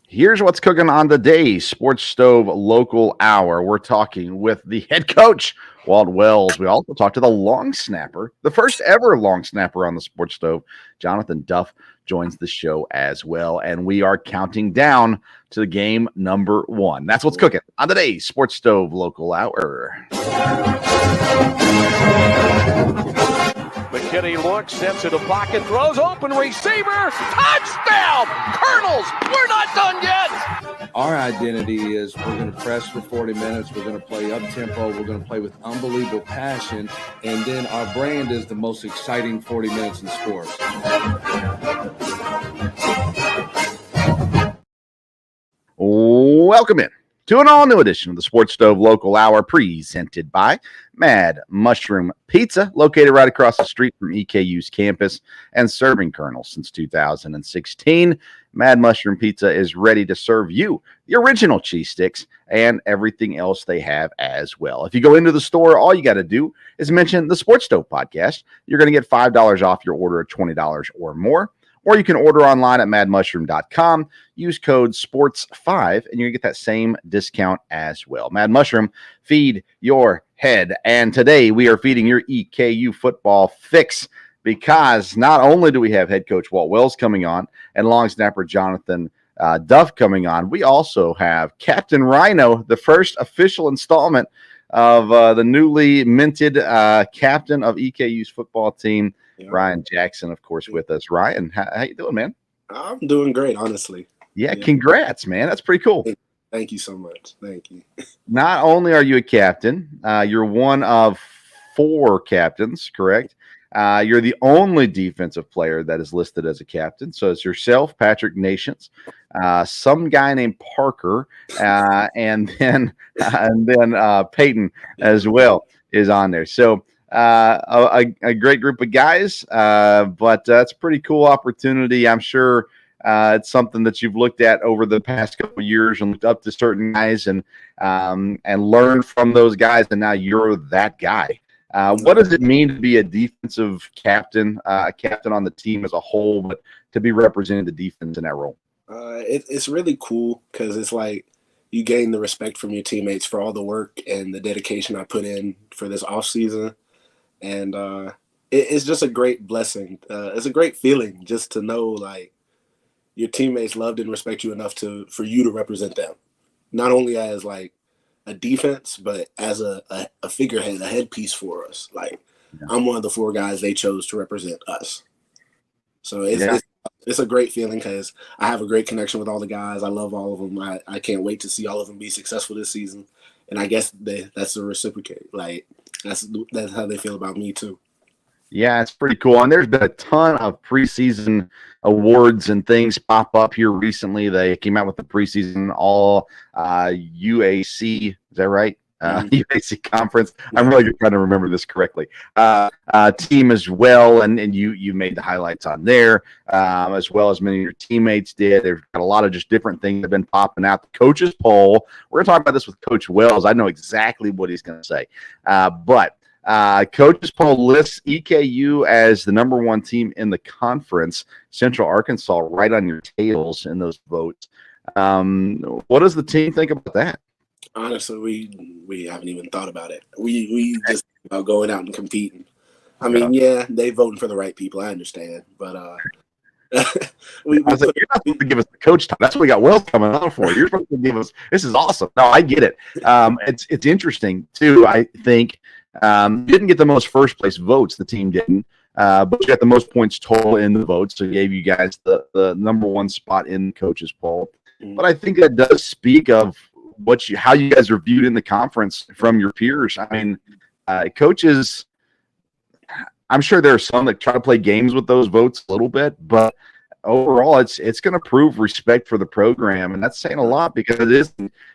Here's what's cooking on today's Sports Stove Local Hour. We're talking with the head coach, Walt Wells. We also talked to the long snapper, the first ever long snapper on the Sports Stove. Jonathan Duff joins the show as well. And we are counting down to game number 1. That's what's cooking on today's Sports Stove Local Hour. McKinney looks, steps into pocket, throws, open receiver, touchdown! Colonels, we're not done yet! Our identity is we're going to press for 40 minutes, we're going to play up-tempo, we're going to play with unbelievable passion, and then our brand is the most exciting 40 minutes in sports. Welcome in to an all-new edition of the Sports Stove Local Hour, presented by Mad Mushroom Pizza, located right across the street from EKU's campus and serving Colonels since 2016. Mad Mushroom Pizza is ready to serve you the original cheese sticks and everything else they have as well. If you go into the store, all you got to do is mention the Sports Stove podcast. You're going to get $5 off your order of $20 or more. Or you can order online at madmushroom.com. Use code SPORTS5, and you're going to get that same discount as well. Mad Mushroom, feed your head. And today we are feeding your EKU football fix, because not only do we have head coach Walt Wells coming on and long snapper Jonathan Duff coming on, we also have Captain Rhino, the first official installment of the newly minted captain of EKU's football team. Yeah. Ryan Jackson, of course, with us. Ryan, how you doing, man? I'm doing great, honestly. Yeah, congrats, man. That's pretty cool. Thank you so much. Thank you. Not only are you a captain, you're one of 4 captains, correct? You're the only defensive player that is listed as a captain. So it's yourself, Patrick Nations, some guy named Parker, and then Peyton as well is on there. So a great group of guys, but it's a pretty cool opportunity. I'm sure it's something that you've looked at over the past couple of years and looked up to certain guys and learned from those guys, and now you're that guy. What does it mean to be a defensive captain, a captain on the team as a whole, but to be representing the defense in that role? It's really cool because it's like you gain the respect from your teammates for all the work and the dedication I put in for this offseason. And it's just a great blessing. It's a great feeling just to know, like, your teammates loved and respect you enough for you to represent them, not only as, like, a defense, but as a figurehead, a headpiece for us. Like, yeah. I'm one of the 4 guys they chose to represent us. So it's a great feeling because I have a great connection with all the guys. I love all of them. I can't wait to see all of them be successful this season. And I guess that's the reciprocate. Like, that's how they feel about me too. Yeah, it's pretty cool. And there's been a ton of preseason awards and things pop up here recently. They came out with the preseason all UAC. Is that right? UAC conference. I'm really trying to remember this correctly. Team as well, and you made the highlights on there, as well as many of your teammates did. There's got a lot of just different things that have been popping out. The coaches poll. We're going to talk about this with Coach Wells. I know exactly what he's going to say, but coaches poll lists EKU as the number 1 team in the conference. Central Arkansas right on your tails in those votes. What does the team think about that? Honestly, we haven't even thought about it. We just think about going out and competing. I mean, yeah, they voting for the right people. I understand, but you're not supposed to give us the coach time. That's what we got Wells coming on for. You're supposed to give us. This is awesome. No, I get it. It's interesting too. I think didn't get the most first place votes. The team didn't, but you got the most points total in the votes. So it gave you guys the number 1 spot in the coaches poll. But I think that does speak of how you guys are viewed in the conference from your peers. I mean, coaches, I'm sure there are some that try to play games with those votes a little bit, but overall it's going to prove respect for the program, and that's saying a lot because it is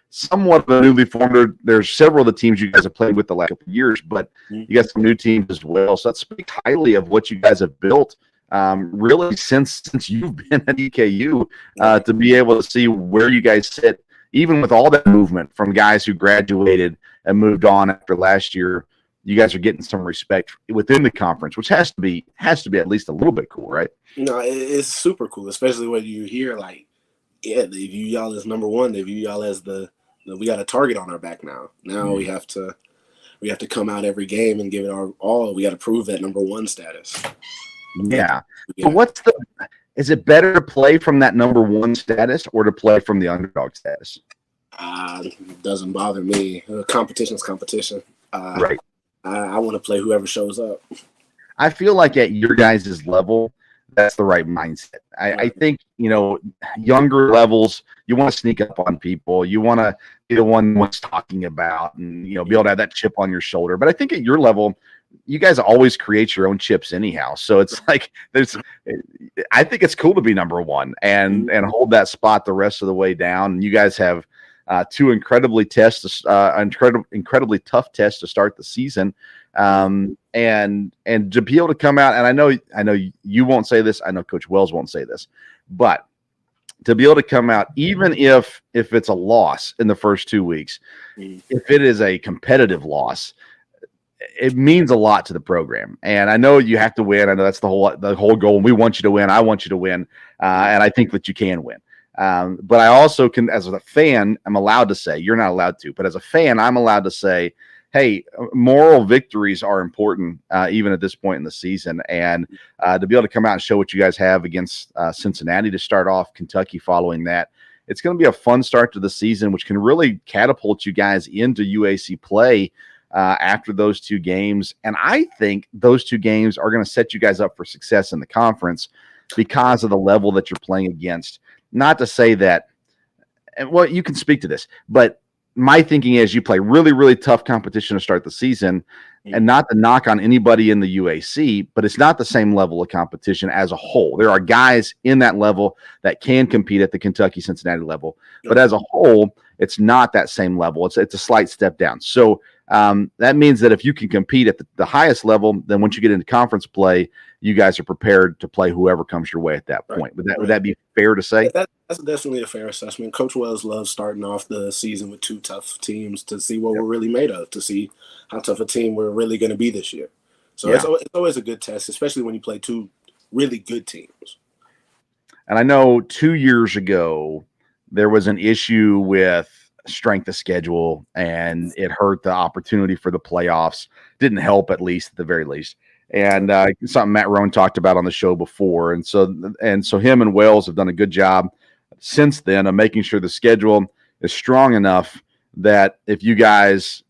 somewhat of a newly formed. There's several of the teams you guys have played with the last couple of years, but you got some new teams as well, so that speaks highly of what you guys have built really since you've been at EKU, to be able to see where you guys sit, even with all that movement from guys who graduated and moved on after last year. You guys are getting some respect within the conference, which has to be at least a little bit cool, right? No, it's super cool, especially when you hear like Yeah, they view y'all as number one. They view y'all as the we got a target on our back now. Now we have to come out every game and give it our all. We got to prove that number one status. Yeah. So is it better to play from that number one status or to play from the underdog status? Doesn't bother me. Competition's competition. Right. I want to play whoever shows up. I feel like at your guys' level, that's the right mindset. I think, younger levels, you want to sneak up on people. You want to be the one who's talking about and, be able to have that chip on your shoulder. But I think at your level, you guys always create your own chips anyhow. So it's like I think it's cool to be number one and hold that spot the rest of the way down. And you guys have two incredibly tough tests to start the season. And to be able to come out, and I know you won't say this, I know Coach Wells won't say this, but to be able to come out, even if it's a loss in the first 2 weeks, if it is a competitive loss, it means a lot to the program. And I know you have to win. I know that's the whole goal. We want you to win. I want you to win. And I think that you can win. But I also can, as a fan, I'm allowed to say, you're not allowed to, but as a fan, I'm allowed to say, hey, moral victories are important, even at this point in the season. And to be able to come out and show what you guys have against Cincinnati to start off, Kentucky following that, it's going to be a fun start to the season, which can really catapult you guys into UAC play after those two games. And I think those two games are going to set you guys up for success in the conference because of the level that you're playing against. Not to say that, well, you can speak to this, but my thinking is you play really, really tough competition to start the season, and not to knock on anybody in the UAC, but it's not the same level of competition as a whole. There are guys in that level that can compete at the Kentucky-Cincinnati level, but as a whole, it's not that same level. It's a slight step down. So that means that if you can compete at the highest level, then once you get into conference play, you guys are prepared to play whoever comes your way at that point. Would that be fair to say? That's definitely a fair assessment. Coach Wells loves starting off the season with two tough teams to see what we're really made of, to see how tough a team we're really going to be this year. So it's always a good test, especially when you play two really good teams. And I know 2 years ago, there was an issue with strength of schedule, and it hurt the opportunity for the playoffs. Didn't help, at least, at the very least. And something Matt Rohn talked about on the show before. And so him and Wells have done a good job since then of making sure the schedule is strong enough that if you guys,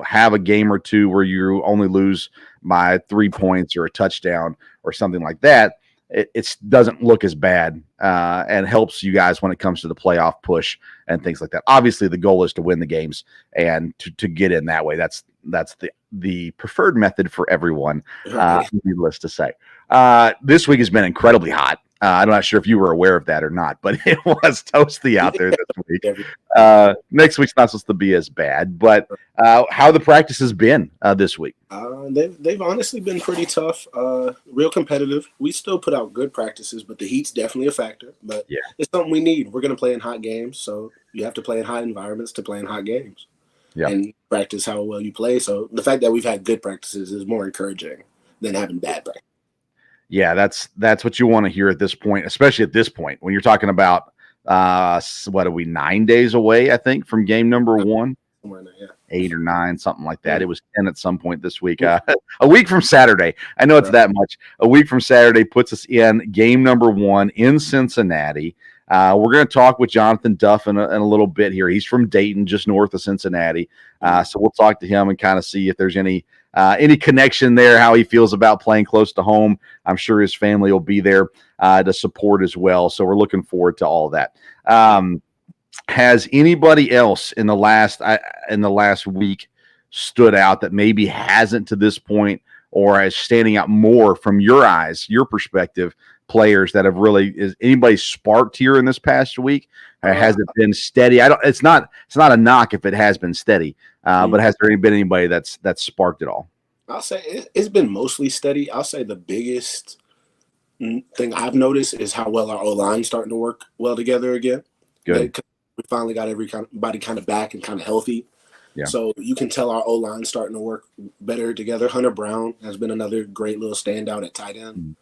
have a game or two where you only lose by 3 points or a touchdown or something like that, it doesn't look as bad and helps you guys when it comes to the playoff push and things like that. Obviously, the goal is to win the games and to get in that way. That's the preferred method for everyone, needless to say. This week has been incredibly hot. I'm not sure if you were aware of that or not, but it was toasty out there this week. Next week's not supposed to be as bad, but how the practice has been this week? They've honestly been pretty tough, real competitive. We still put out good practices, but the heat's definitely a factor. But it's something we need. We're going to play in hot games, so you have to play in hot environments to play in hot games. And practice how well you play. So the fact that we've had good practices is more encouraging than having bad practice. Yeah, that's what you want to hear at this point, especially at this point when you're talking about what are we 9 days away, I think, from game number 1. 8 or 9, something like that. It was 10 at some point this week. A week from Saturday. I know it's that much. A week from Saturday puts us in game number 1 in Cincinnati. We're going to talk with Jonathan Duff in a little bit here. He's from Dayton, just north of Cincinnati. So we'll talk to him and kind of see if there's any connection there, how he feels about playing close to home. I'm sure his family will be there to support as well. So we're looking forward to all of that. Has anybody else in the last week stood out that maybe hasn't to this point, or is standing out more from your eyes, your perspective, players that have really, is anybody sparked here in this past week? Has it been steady? It's not a knock if it has been steady, but has there been anybody that's sparked it all? I'll say it's been mostly steady. I'll say the biggest thing I've noticed is how well our O-line's starting to work well together again. Good. We finally got everybody kind of back and kind of healthy. Yeah. So you can tell our O-line starting to work better together. Hunter Brown has been another great little standout at tight end.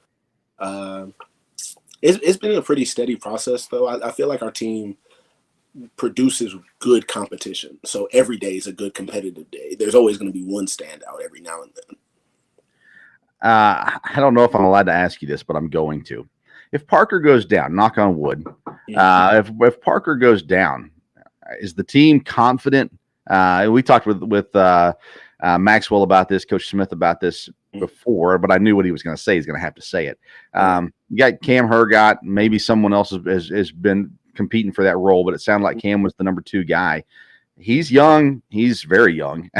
It's been a pretty steady process, though. I feel like our team produces good competition. So every day is a good competitive day. There's always going to be one standout every now and then. I don't know if I'm allowed to ask you this, but I'm going to. If Parker goes down, knock on wood, if Parker goes down, is the team confident? We talked with Maxwell about this, Coach Smith about this before, but I knew what he was going to say. He's going to have to say it. You got Cam Hergott, maybe someone else has been competing for that role, but it sounded like Cam was the number 2 guy. He's young. He's very young,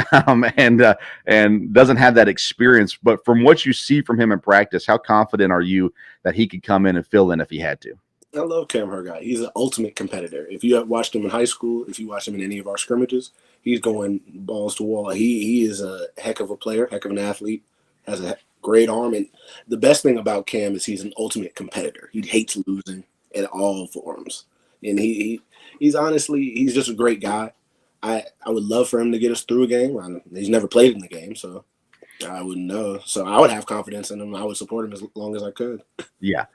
and doesn't have that experience. But from what you see from him in practice, how confident are you that he could come in and fill in if he had to? I love Cam Hergott. He's an ultimate competitor. If you have watched him in high school, if you watch him in any of our scrimmages, he's going balls to wall. He is a heck of a player, heck of an athlete, has a great arm. And the best thing about Cam is he's an ultimate competitor. He hates losing in all forms. And he's honestly, he's just a great guy. I would love for him to get us through a game. He's never played in the game, so I wouldn't know. So I would have confidence in him. I would support him as long as I could. Yeah.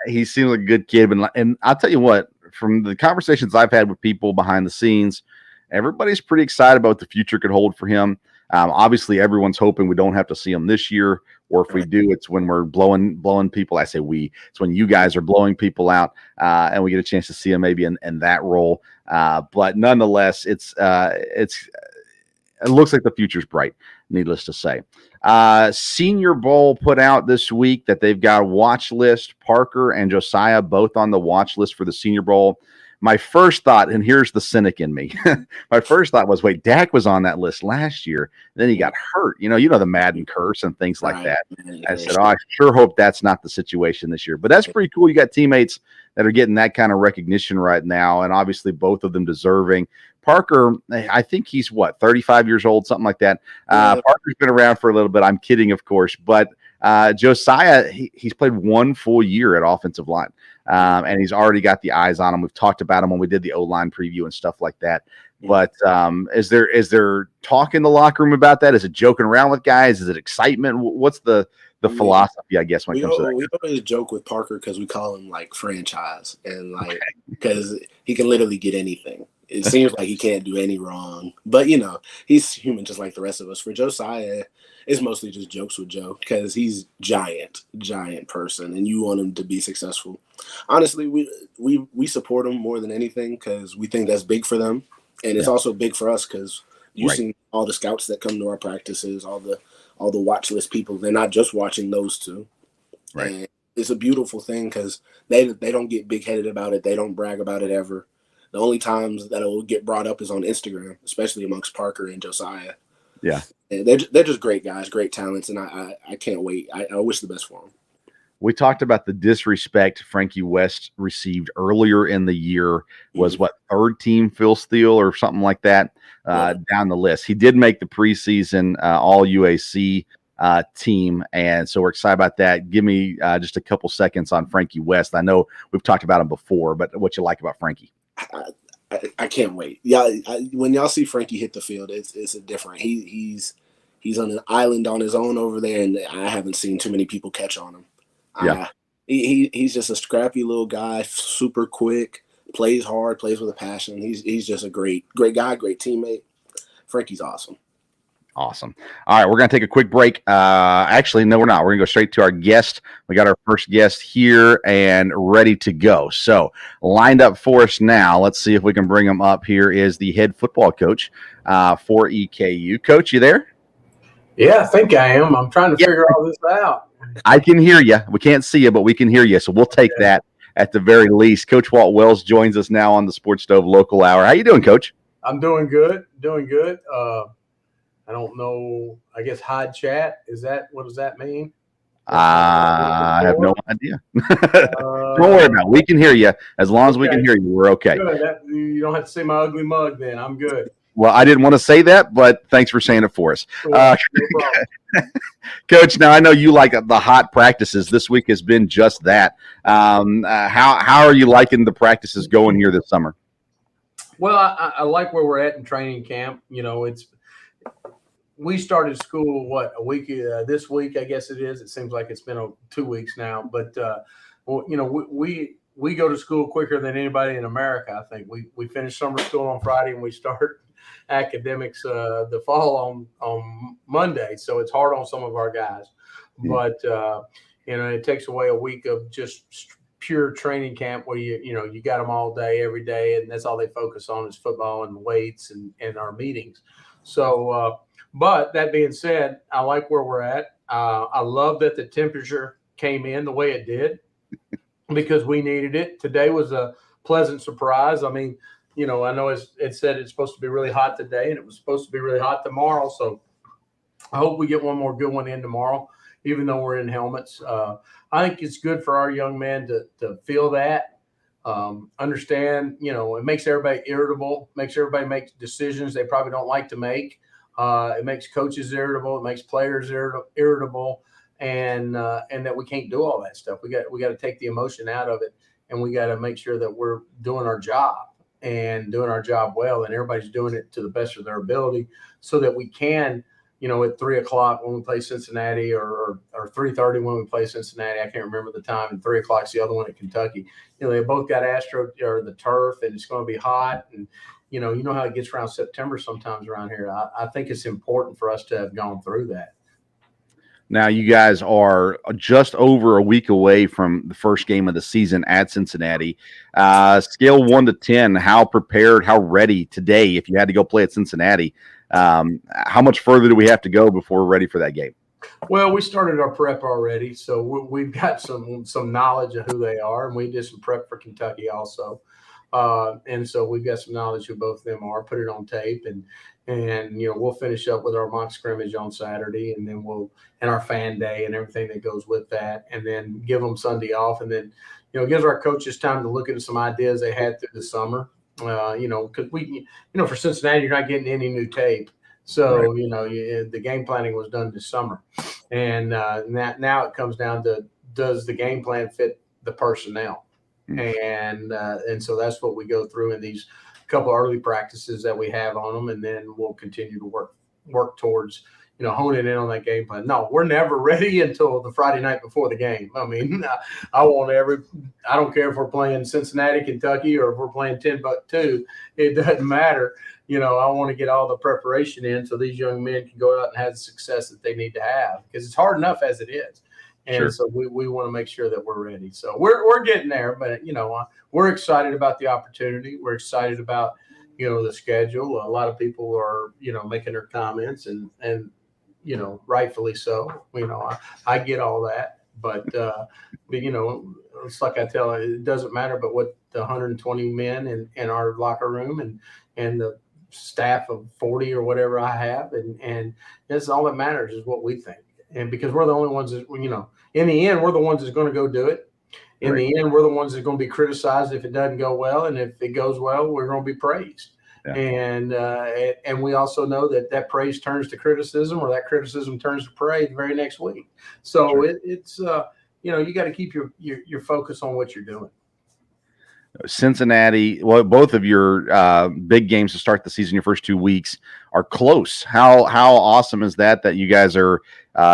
He seems like a good kid. And I'll tell you what, from the conversations I've had with people behind the scenes, everybody's pretty excited about what the future could hold for him. Obviously, everyone's hoping we don't have to see him this year, or if we do, it's when we're blowing people. I say we. It's when you guys are blowing people out, and we get a chance to see him maybe in that role. But nonetheless, it looks like the future's bright. Needless to say, Senior Bowl put out this week that they've got a watch list. Parker and Josiah both on the watch list for the Senior Bowl. My first thought, and here's the cynic in me, my first thought was, wait, Dak was on that list last year. Then he got hurt. You know the Madden curse and things like that. I said, I sure hope that's not the situation this year. But that's pretty cool. You got teammates that are getting that kind of recognition right now, and obviously both of them deserving. Parker, I think he's 35 years old, something like that. Parker's been around for a little bit. I'm kidding, of course, but Josiah, he's played 1 full year at offensive line, and he's already got the eyes on him. We've talked about him when we did the O-line preview and stuff like that. But is there talk in the locker room about that? Is it joking around with guys? Is it excitement? What's the philosophy, I guess, when it comes to that? We always joke with Parker because we call him like franchise, and because he can literally get anything. It seems like he can't do any wrong, but he's human just like the rest of us. For Josiah, it's mostly just jokes with Joe because he's giant person, and you want him to be successful. Honestly, we support him more than anything because we think that's big for them, and it's also big for us because you've seen all the scouts that come to our practices, all the watch list people. They're not just watching those two, right? And it's a beautiful thing because they don't get big headed about it. They don't brag about it ever. The only times that it will get brought up is on Instagram, especially amongst Parker and Josiah. Yeah. And they're just great guys, great talents, and I can't wait. I wish the best for them. We talked about the disrespect Frankie West received earlier in the year. Was third team Phil Steele or something like that down the list. He did make the preseason All UAC team, and so we're excited about that. Give me just a couple seconds on Frankie West. I know we've talked about him before, but what you like about Frankie? I can't wait. Yeah, when y'all see Frankie hit the field, it's a different. He's on an island on his own over there, and I haven't seen too many people catch on him. Yeah, he's just a scrappy little guy, super quick, plays hard, plays with a passion. He's just a great guy, great teammate. Frankie's awesome. Awesome. All right, we're going to take a quick break. Actually, no, we're not. We're going to go straight to our guest. We got our first guest here and ready to go. So lined up for us now. Let's see if we can bring him up. Here is the head football coach for EKU. Coach, you there? Yeah, I think I am. I'm trying to figure all this out. I can hear you. We can't see you, but we can hear you. So we'll take that at the very least. Coach Walt Wells joins us now on the Sports Stove Local Hour. How you doing, Coach? I'm doing good. I don't know. I guess hide chat. What does that mean? I have no idea. Don't worry about it. We can hear you. As long as we can hear you, we're okay. Good. You don't have to say my ugly mug then. I'm good. Well, I didn't want to say that, but thanks for saying it for us. No Coach, now I know you like the hot practices. This week has been just that. How are you liking the practices going here this summer? Well, I like where we're at in training camp. We started school, a week this week, I guess it is. It seems like it's been 2 weeks now. But well, we go to school quicker than anybody in America. I think we finish summer school on Friday and we start academics the fall on Monday. So it's hard on some of our guys, but it takes away a week of just pure training camp where you got them all day, every day, and that's all they focus on is football and weights and our meetings. So, but that being said, I like where we're at. I love that the temperature came in the way it did because we needed it. Today was a pleasant surprise. I mean, I know it said it's supposed to be really hot today, and it was supposed to be really hot tomorrow. So I hope we get one more good one in tomorrow, even though we're in helmets. I think it's good for our young men to feel that, understand, it makes everybody irritable, makes everybody make decisions they probably don't like to make. It makes coaches irritable. It makes players irritable, and that we can't do all that stuff. We got to take the emotion out of it, and we got to make sure that we're doing our job and doing our job well, and everybody's doing it to the best of their ability, so that we can, at 3:00 when we play Cincinnati, or 3:30 when we play Cincinnati. I can't remember the time. And 3:00 is the other one at Kentucky. They both got the turf, and it's going to be hot, and you know how it gets around September sometimes around here. I think it's important for us to have gone through that. Now, you guys are just over a week away from the first game of the season at Cincinnati. Scale 1 to 10, how prepared, how ready today, if you had to go play at Cincinnati, how much further do we have to go before we're ready for that game? Well, we started our prep already, so we've got some knowledge of who they are, and we did some prep for Kentucky also. And so we've got some knowledge who both of them are, put it on tape, and we'll finish up with our mock scrimmage on Saturday, and then and our fan day and everything that goes with that, and then give them Sunday off, and then it gives our coaches time to look at some ideas they had through the summer. Because for Cincinnati, you're not getting any new tape, so right. The game planning was done this summer, and now it comes down to, does the game plan fit the personnel? And so that's what we go through in these couple early practices that we have on them, and then we'll continue to work towards honing in on that game plan. No, we're never ready until the Friday night before the game. I mean, I don't care if we're playing Cincinnati, Kentucky, or if we're playing Timbuktu. It doesn't matter. I want to get all the preparation in so these young men can go out and have the success that they need to have, because it's hard enough as it is. And sure. So we want to make sure that we're ready. So we're getting there, but we're excited about the opportunity. We're excited about the schedule. A lot of people are making their comments, and rightfully so. I get all that, but it's like I tell you, it doesn't matter. But what the 120 men in our locker room and the staff of 40 or whatever I have, and that's all that matters is what we think. And because we're the only ones that, in the end, we're the ones that's going to go do it. In right. the end, we're the ones that's going to be criticized if it doesn't go well. And if it goes well, we're going to be praised. Yeah. And we also know that praise turns to criticism, or that criticism turns to praise the very next week. So sure. It's you got to keep your focus on what you're doing. Cincinnati, well, both of your big games to start the season, your first 2 weeks, are close. How awesome is that you guys are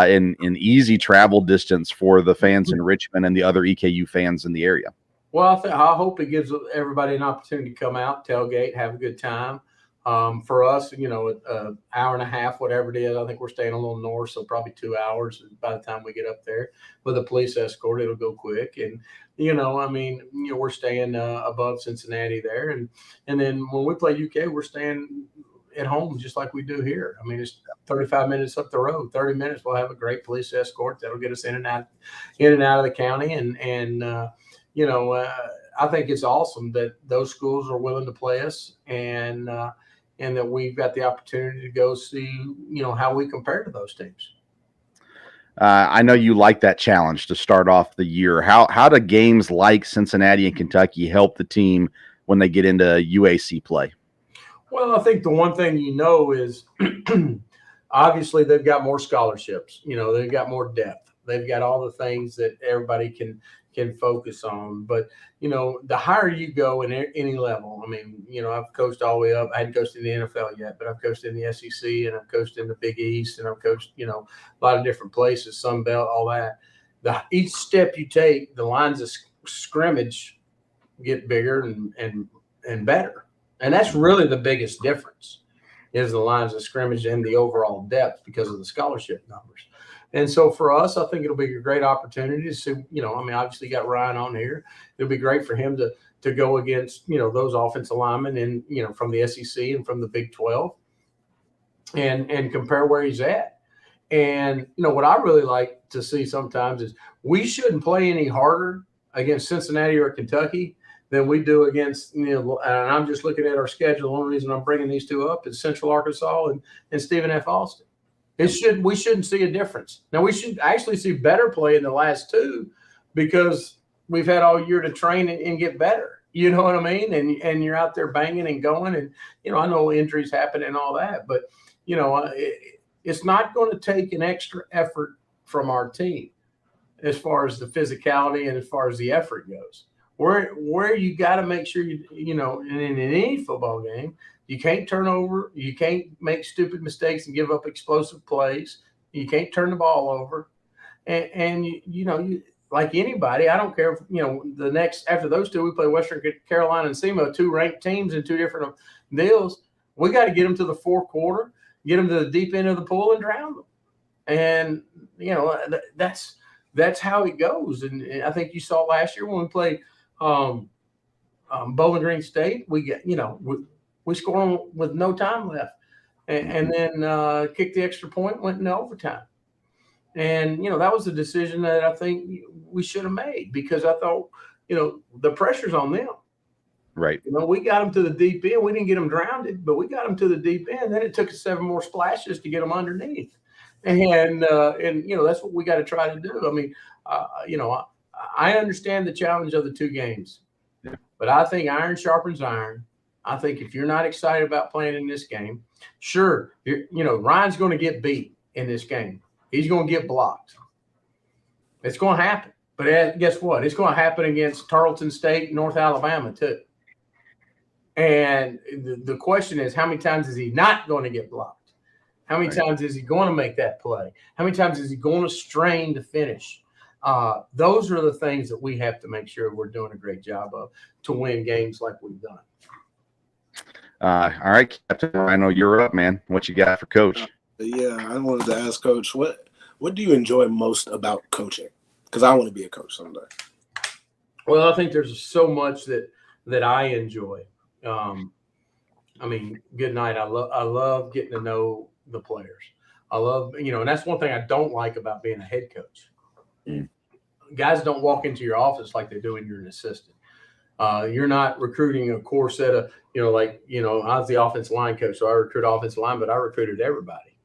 in easy travel distance for the fans in Richmond and the other EKU fans in the area? Well, I hope it gives everybody an opportunity to come out, tailgate, have a good time. For us, an hour and a half, whatever it is. I think we're staying a little north, so probably 2 hours by the time we get up there. With a police escort, it'll go quick. And, we're staying above Cincinnati there. And then when we play UK, we're staying at home just like we do here. I mean, it's 35 minutes up the road, 30 minutes. We'll have a great police escort that'll get us in and out of the county. And I think it's awesome that those schools are willing to play us, and that we've got the opportunity to go see, how we compare to those teams. I know you like that challenge to start off the year. How do games like Cincinnati and Kentucky help the team when they get into UAC play? Well, I think the one thing is obviously they've got more scholarships. They've got more depth. They've got all the things that everybody can focus on. But, the higher you go in any level, I mean, I've coached all the way up. I hadn't coached in the NFL yet, but I've coached in the SEC, and I've coached in the Big East, and I've coached, a lot of different places, Sun Belt, all that. each step you take, the lines of scrimmage get bigger and better. And that's really the biggest difference, is the lines of scrimmage and the overall depth because of the scholarship numbers. And so for us, I think it'll be a great opportunity to see, obviously you got Ryan on here. It'll be great for him to go against, those offensive linemen and, from the SEC and from the Big 12 and compare where he's at. And, what I really like to see sometimes is we shouldn't play any harder against Cincinnati or Kentucky than we do against, and I'm just looking at our schedule. The only reason I'm bringing these two up is Central Arkansas and Stephen F. Austin. We shouldn't see a difference. Now, we should actually see better play in the last two because we've had all year to train and get better. You know what I mean? And you're out there banging and going. And, I know injuries happen and all that. But, it's not going to take an extra effort from our team as far as the physicality and as far as the effort goes. Where you got to make sure in any football game, you can't turn over, you can't make stupid mistakes and give up explosive plays. You can't turn the ball over, and you like anybody. I don't care if the next after those two we play Western Carolina and SEMO, two ranked teams in two different deals. We got to get them to the fourth quarter, get them to the deep end of the pool, and drown them. And that's how it goes. And I think you saw last year when we played Bowling Green State, we get we scored with no time left, and then kicked the extra point, went into overtime. And that was a decision that I think we should have made because I thought the pressure's on them. Right. We got them to the deep end. We didn't get them drowned, but we got them to the deep end. Then it took us 7 more splashes to get them underneath. And that's what we got to try to do. I mean, I understand the challenge of the two games, but I think iron sharpens iron. I think if you're not excited about playing in this game, sure, Ryan's going to get beat in this game. He's going to get blocked. It's going to happen. But guess what? It's going to happen against Tarleton State, North Alabama, too. And the question is, how many times is he not going to get blocked? How many times is he going to make that play? How many times is he going to strain to finish? Those are the things that we have to make sure we're doing a great job of to win games like we've done. All right, Captain. I know you're up, man. What you got for Coach? Yeah, I wanted to ask Coach, what do you enjoy most about coaching? Because I want to be a coach someday. Well, I think there's so much that I enjoy. I mean, good night. I love getting to know the players. I love, and that's one thing I don't like about being a head coach. Guys don't walk into your office like they do when you're an assistant. You're not recruiting a core set of, I was the offensive line coach, so I recruited offensive line, but I recruited everybody.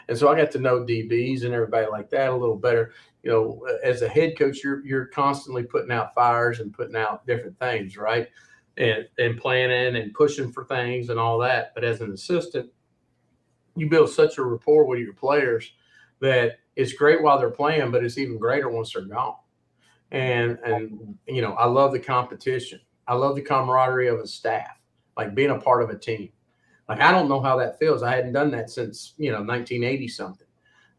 And so I got to know DBs and everybody like that a little better. As a head coach, you're constantly putting out fires and putting out different things, right? And planning and pushing for things and all that. But as an assistant, you build such a rapport with your players that it's great while they're playing, but it's even greater once they're gone. And I love the competition. I love the camaraderie of a staff, like being a part of a team. Like, I don't know how that feels. I hadn't done that since, 1980 something,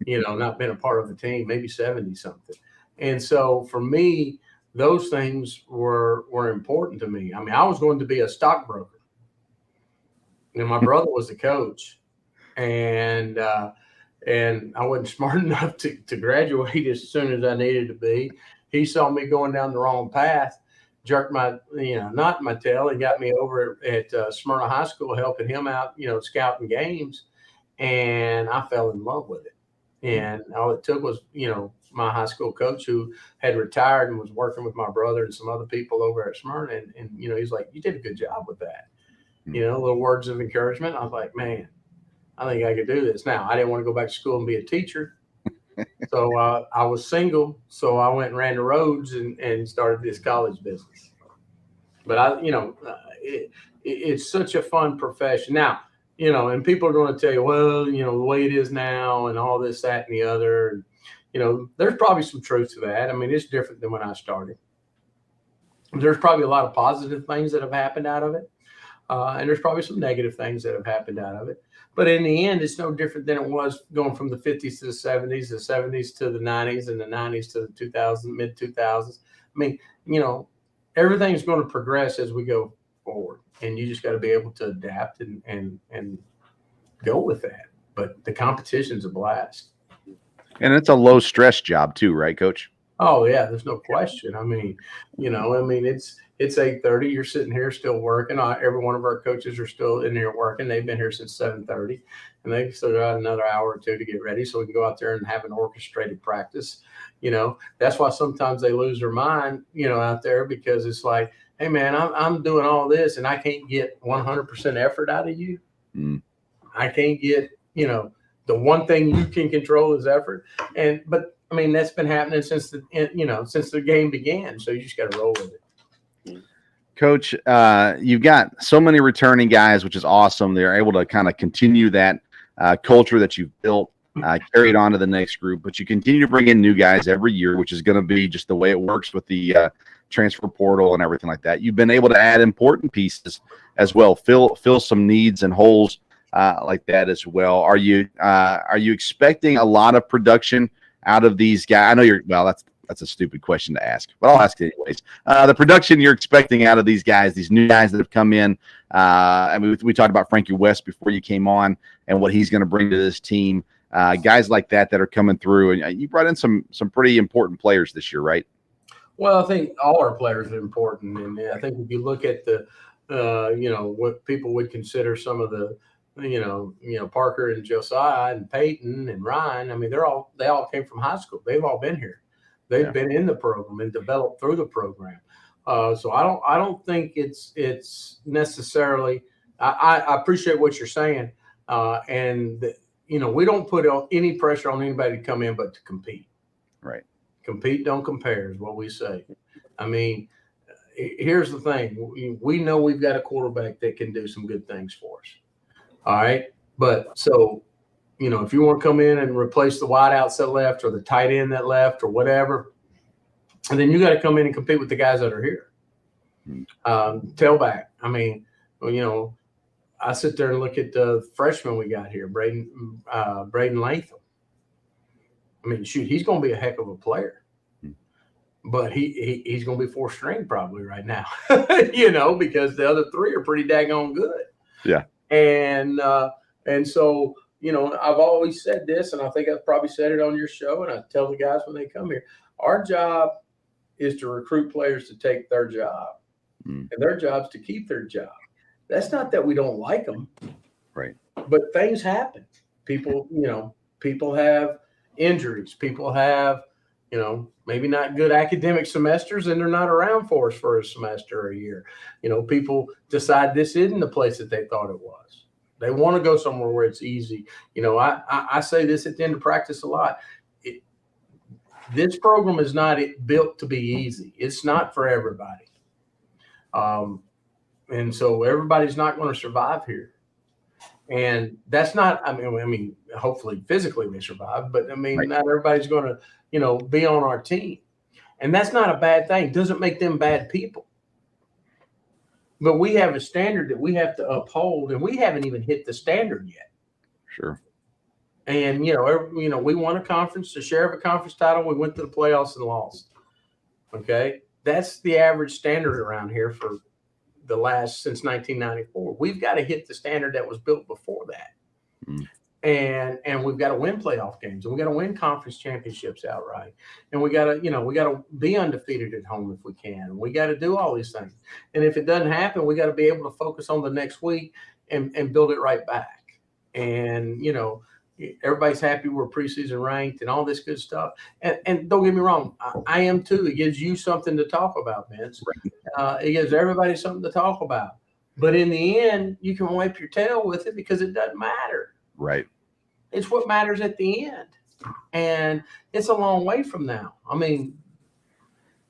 not been a part of a team, maybe 70 something. And so for me, those things were important to me. I mean, I was going to be a stockbroker. My brother was the coach, and I wasn't smart enough to graduate as soon as I needed to be. He saw me going down the wrong path, jerked my, knot in my tail, and got me over at Smyrna High School, helping him out, scouting games. And I fell in love with it. And all it took was, my high school coach who had retired and was working with my brother and some other people over at Smyrna. And he's like, you did a good job with that. Little words of encouragement. I was like, man, I think I could do this. Now, I didn't want to go back to school and be a teacher. So I was single. So I went and ran the roads and started this college business. But it's such a fun profession. Now, and people are going to tell you, well, the way it is now and all this, that, and the other. There's probably some truth to that. I mean, it's different than when I started. There's probably a lot of positive things that have happened out of it. And there's probably some negative things that have happened out of it. But in the end, it's no different than it was going from the 50s to the 70s, the 70s to the 90s, and the 90s to the 2000s, mid 2000s. I mean, everything's going to progress as we go forward, and you just got to be able to adapt and go with that. But the competition's a blast. And it's a low stress job too, right, Coach? Oh yeah, there's no question. I mean, it's 8:30. You're sitting here still working. Every one of our coaches are still in here working. They've been here since 7:30, and they've still got another hour or two to get ready, so we can go out there and have an orchestrated practice. That's why sometimes they lose their mind, out there, because it's like, hey man, I'm doing all this and I can't get 100% effort out of you. I can't get, the one thing you can control is effort. But I mean, that's been happening since the game began. So you just got to roll with it. Coach, you've got so many returning guys, which is awesome. They're able to kind of continue that culture that you've built, carry it on to the next group. But you continue to bring in new guys every year, which is going to be just the way it works with the transfer portal and everything like that. You've been able to add important pieces as well, fill some needs and holes like that as well. Are you expecting a lot of production out of these guys? I know that's a stupid question to ask, but I'll ask it anyways. The production you're expecting out of these guys, these new guys that have come in. I mean, we talked about Frankie West before you came on and what he's going to bring to this team. Guys like that are coming through, and you brought in some pretty important players this year, right? Well, I think all our players are important, and I think if you look at the, what people would consider some of the, Parker and Josiah and Peyton and Ryan. I mean, they all came from high school. They've all been here. They've been in the program and developed through the program. So I don't think it's necessarily. I appreciate what you're saying, we don't put any pressure on anybody to come in but to compete. Right. Compete, don't compare is what we say. I mean, here's the thing: we know we've got a quarterback that can do some good things for us. All right, but so if you want to come in and replace the wideouts that left or the tight end that left or whatever, and then you got to come in and compete with the guys that are here. Tailback. I mean, I sit there and look at the freshman we got here, Braden Latham. I mean, shoot, he's going to be a heck of a player, but he's going to be fourth string probably right now, because the other three are pretty daggone good. Yeah. And so, I've always said this, and I think I've probably said it on your show, and I tell the guys when they come here, our job is to recruit players to take their job, and their job's to keep their job. That's not that we don't like them, right? But things happen. People have injuries. People have, maybe not good academic semesters, and they're not around for us for a semester or a year. People decide this isn't the place that they thought it was. They want to go somewhere where it's easy. I say this at the end of practice a lot. This program is not built to be easy. It's not for everybody. And so everybody's not going to survive here. And that's not, I mean, hopefully physically they survive, but Right. Not everybody's going to, be on our team. And that's not a bad thing. It doesn't make them bad people. But we have a standard that we have to uphold, and we haven't even hit the standard yet. Sure. And, we won a share of a conference title. We went to the playoffs and lost. Okay. That's the average standard around here for since 1994. We've got to hit the standard that was built before that. And we've got to win playoff games, and we got to win conference championships outright. And we got to be undefeated at home if we can. We got to do all these things. And if it doesn't happen, we got to be able to focus on the next week and build it right back. And, everybody's happy we're preseason ranked and all this good stuff. And don't get me wrong, I am too. It gives you something to talk about, Vince. It gives everybody something to talk about. But in the end, you can wipe your tail with it because it doesn't matter. Right. It's what matters at the end. And it's a long way from now. I mean,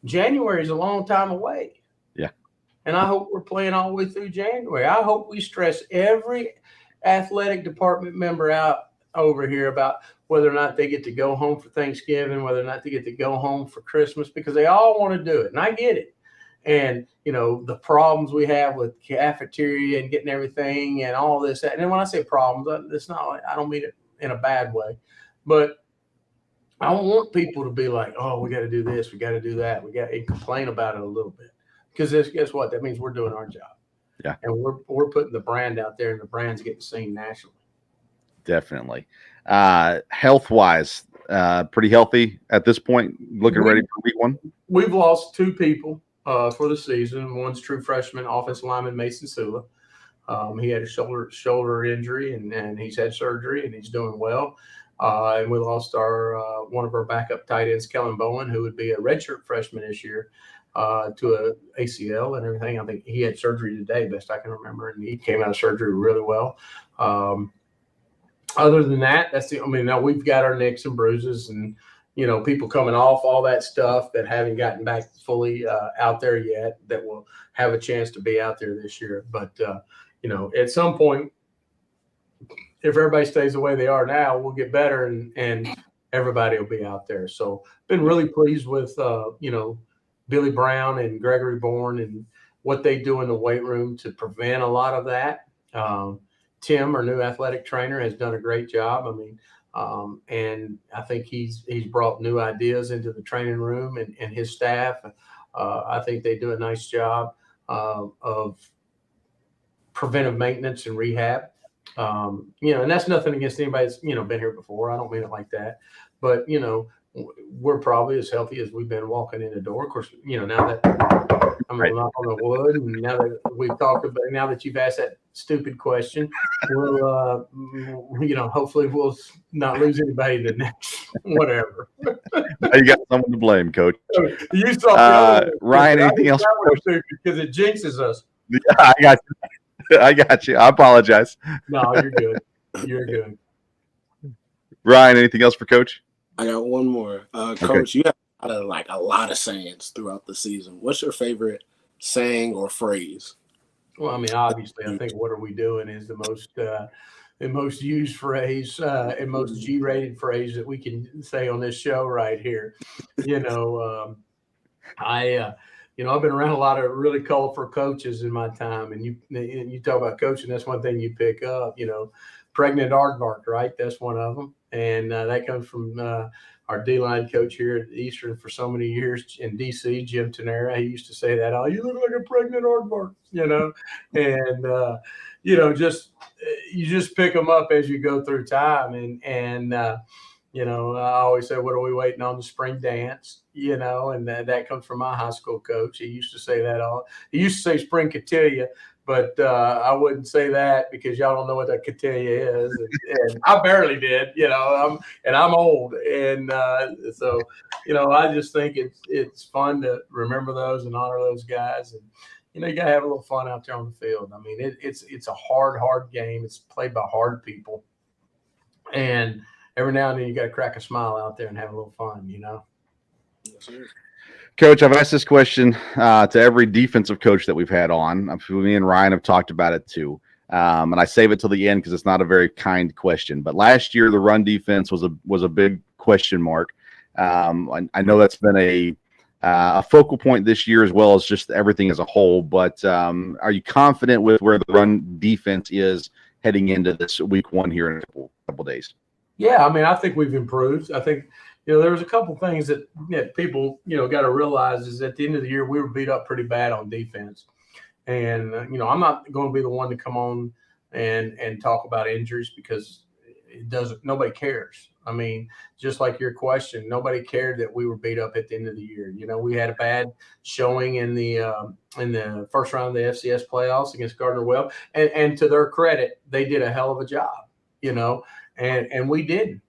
January is a long time away. Yeah. And I hope we're playing all the way through January. I hope we stress every athletic department member out over here about whether or not they get to go home for Thanksgiving, whether or not they get to go home for Christmas, because they all want to do it. And I get it. and the problems we have with cafeteria and getting everything and all this. And then when I say problems, it's not. I don't mean it in a bad way, but I don't want people to be like, oh, we got to do this, we got to do that, we got to complain about it a little bit, because guess what? That means we're doing our job. Yeah, and we're putting the brand out there, and the brand's getting seen nationally. Definitely. Health-wise, pretty healthy at this point. Looking ready for week 1. We've lost 2 people for the season. One's true freshman offensive lineman Mason Sula. He had a shoulder injury, and he's had surgery, and he's doing well. And we lost our one of our backup tight ends, Kellen Bowen, who would be a redshirt freshman this year, to a ACL and everything. I think he had surgery today, best I can remember, and he came out of surgery really well. Other than that, now we've got our nicks and bruises, and people coming off all that stuff that haven't gotten back fully out there yet, that will have a chance to be out there this year. But at some point, if everybody stays the way they are now, we'll get better, and everybody will be out there. So been really pleased with Billy Brown and Gregory Bourne and what they do in the weight room to prevent a lot of that. Tim, our new athletic trainer, has done a great job. I mean, and I think he's brought new ideas into the training room, and his staff. I think they do a nice job of preventive maintenance and rehab. And that's nothing against anybody that's been here before. I don't mean it like that, but we're probably as healthy as we've been walking in the door. Of course, now that I'm gonna knock on the wood, and now that we've talked about, now that you've asked that stupid question, we'll hopefully we'll not lose anybody the next whatever. You got someone to blame, Coach. You saw Ryan. Anything else? Because it jinxes us. Yeah, I got you. I apologize. No, you're good. You're good. Ryan, anything else for Coach? I got one more. Coach, you have a lot of sayings throughout the season. What's your favorite saying or phrase? Well, I mean, obviously, I think "what are we doing" is the most used phrase and most G-rated phrase that we can say on this show right here. I've been around a lot of really colorful coaches in my time, and you talk about coaching. That's one thing you pick up. Pregnant aardvark, right? That's one of them, and that comes from our D-line coach here at Eastern for so many years in DC, Jim Tenera. He used to say that, "Oh, you look like a pregnant aardvark," and you just pick them up as you go through time, and I always say, "What are we waiting on? The spring dance?" And that comes from my high school coach. He used to say that he used to say spring cotillia, but I wouldn't say that because y'all don't know what that cotillia is. And I barely did, I'm old. And so, I just think it's fun to remember those and honor those guys. And, you got to have a little fun out there on the field. I mean, it's a hard game. It's played by hard people. And every now and then you got to crack a smile out there and have a little fun, Yes, sir. Coach, I've asked this question to every defensive coach that we've had on. Me and Ryan have talked about it too. And I save it till the end because it's not a very kind question. But last year, the run defense was a big question mark. I know that's been a focal point this year as well as just everything as a whole. But are you confident with where the run defense is heading into this week 1 here in a couple days? Yeah, I mean, I think we've improved. I think there was a couple things that people got to realize is at the end of the year we were beat up pretty bad on defense, and I'm not going to be the one to come on and talk about injuries because nobody cares. I mean, just like your question, nobody cared that we were beat up at the end of the year. We had a bad showing in the first round of the FCS playoffs against Gardner-Webb, and to their credit, they did a hell of a job. And we didn't.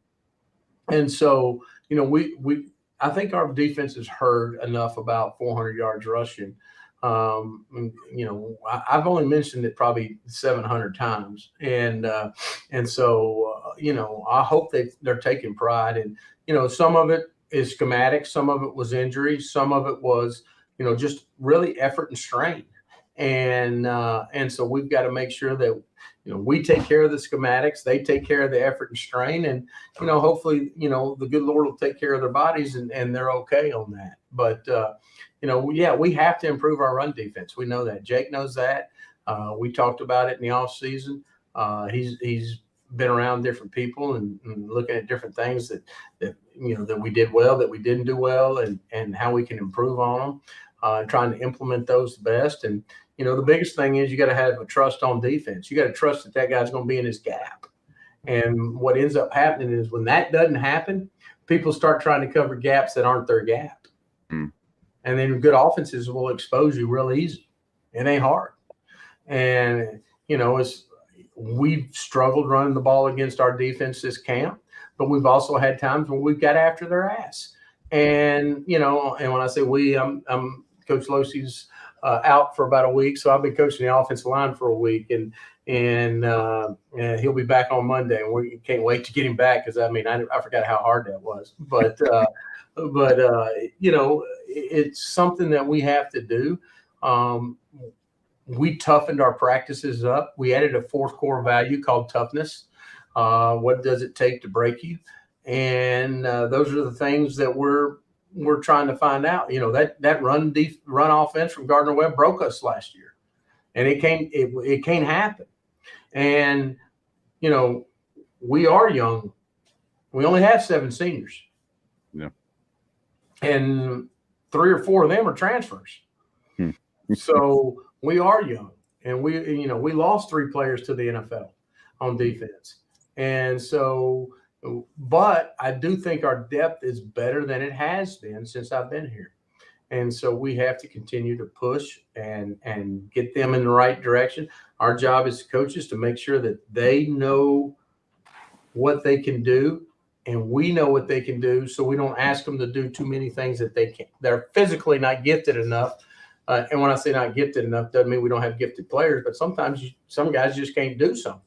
And so, I think our defense has heard enough about 400 yards rushing. I've only mentioned it probably 700 times. And so, I hope they're taking pride. And, some of it is schematic. Some of it was injury. Some of it was, just really effort and strain. And so we've got to make sure that, we take care of the schematics, they take care of the effort and strain, and hopefully the good Lord will take care of their bodies, and they're okay on that. But we have to improve our run defense. We know that. Jake knows that. We talked about it in the off season. He's been around different people and looking at different things that we did well, that we didn't do well, and how we can improve on them, trying to implement those best. And the biggest thing is you got to have a trust on defense. You got to trust that guy's going to be in his gap. And what ends up happening is when that doesn't happen, people start trying to cover gaps that aren't their gap. And then good offenses will expose you real easy. It ain't hard. And we've struggled running the ball against our defense this camp, but we've also had times when we've got after their ass. And and when I say we, I'm Coach Losey's out for about a week, so I've been coaching the offensive line for a week, and he'll be back on Monday, and we can't wait to get him back because I forgot how hard that was, but it's something that we have to do. We toughened our practices up. We added a fourth core value called toughness. What does it take to break you? And those are the things that we're trying to find out. That run offense from Gardner-Webb broke us last year, and it can't happen. And we are young. We only have 7 seniors. Yeah. And 3 or 4 of them are transfers. So we are young, and we lost 3 players to the NFL on defense. And so, but I do think our depth is better than it has been since I've been here. And so we have to continue to push and get them in the right direction. Our job as coaches to make sure that they know what they can do, and we know what they can do, so we don't ask them to do too many things that they're physically not gifted enough. And when I say not gifted enough, doesn't mean we don't have gifted players, but sometimes some guys just can't do something.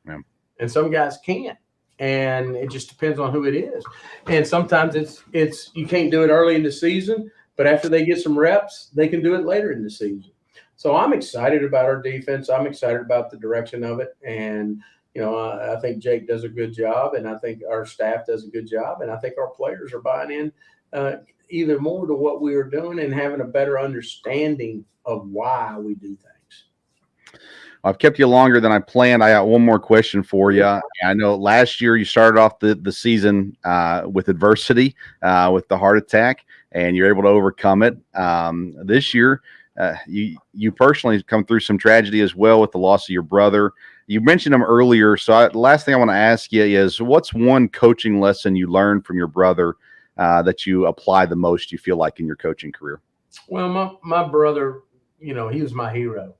Yeah. And some guys can't. And it just depends on who it is. And sometimes it's you can't do it early in the season, but after they get some reps, they can do it later in the season. So I'm excited about our defense. I'm excited about the direction of it. And, I think Jake does a good job, and I think our staff does a good job, and I think our players are buying in either more to what we are doing and having a better understanding of why we do things. I've kept you longer than I planned. I got one more question for you. I know last year you started off the season with adversity, with the heart attack, and you're able to overcome it. This year, you personally come through some tragedy as well with the loss of your brother. You mentioned him earlier, so the last thing I want to ask you is, what's one coaching lesson you learned from your brother that you apply the most, you feel like, in your coaching career? Well, my brother, he was my hero.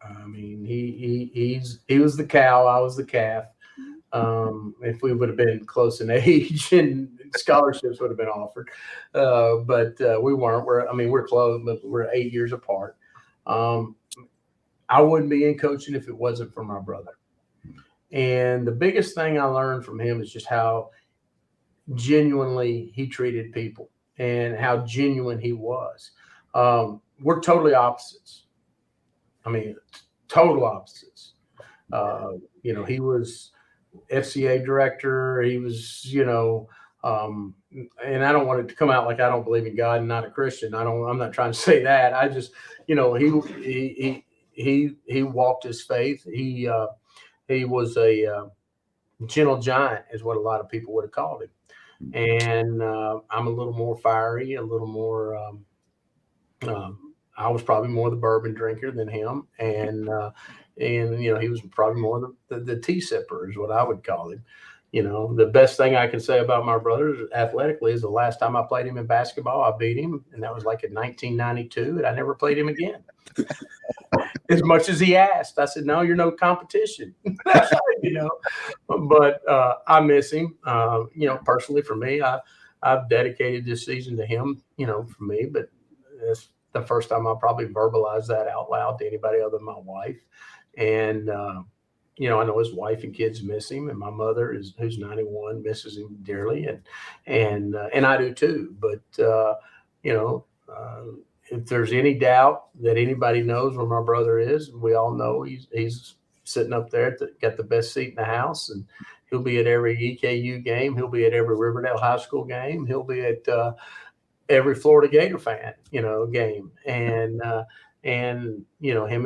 I mean, he was the cow, I was the calf. If we would have been close in age, and scholarships would have been offered, but we weren't. We're close, but we're 8 years apart. I wouldn't be in coaching if it wasn't for my brother. And the biggest thing I learned from him is just how genuinely he treated people and how genuine he was. We're totally opposites. Total opposites. He was FCA director. He was, and I don't want it to come out like I don't believe in God and not a Christian. I'm not trying to say that. I just, he walked his faith. He was a gentle giant, is what a lot of people would have called him. And I'm a little more fiery, a little more. I was probably more the bourbon drinker than him, and he was probably more the tea sipper, is what I would call him. The best thing I can say about my brother athletically is the last time I played him in basketball, I beat him, and that was like in 1992, and I never played him again. As much as he asked, I said, "No, you're no competition." But I miss him. Personally, for me, I've dedicated this season to him. For me, but it's the first time I'll probably verbalize that out loud to anybody other than my wife. And I know his wife and kids miss him, and my mother who's 91 misses him dearly, and I do too. But if there's any doubt that anybody knows where my brother is, we all know he's sitting up there got the best seat in the house, and he'll be at every EKU game. He'll be at every Riverdale High School game. He'll be at every Florida Gator fan, game. And him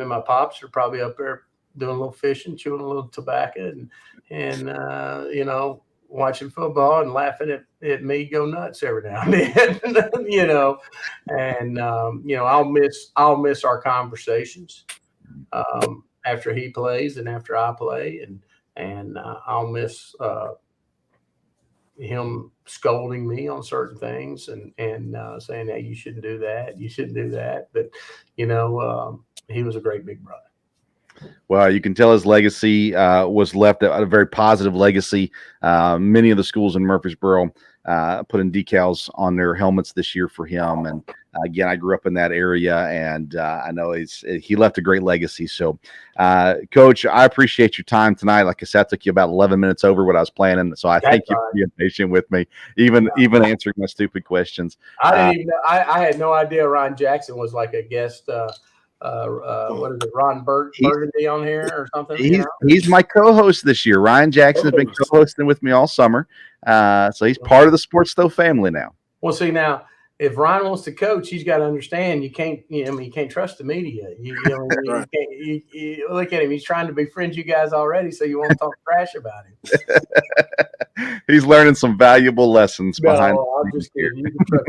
and my pops are probably up there doing a little fishing, chewing a little tobacco, and watching football and laughing at me go nuts every now and then, I'll miss our conversations after he plays and after I play, and I'll miss him scolding me on certain things and saying, hey, you shouldn't do that. You shouldn't do that. But, he was a great big brother. Well, you can tell his legacy was left a very positive legacy. Many of the schools in Murfreesboro putting decals on their helmets this year for him. And again, I grew up in that area, and I know he left a great legacy. So, Coach, I appreciate your time tonight. Like I said, I took you about 11 minutes over what I was planning. So I thank you for being patient with me, even answering my stupid questions. I had no idea Ryan Jackson was like a guest. What is it, Ron Burgundy on here or something? He's my co-host this year. Ryan Jackson has been co-hosting with me all summer, so he's part of the Sports Stove family now. Well, see, now if Ryan wants to coach, he's got to understand you can't trust the media. You look at him; he's trying to befriend you guys already, so you won't talk trash about him. He's learning some valuable lessons behind. No, I'm just kidding. You can trust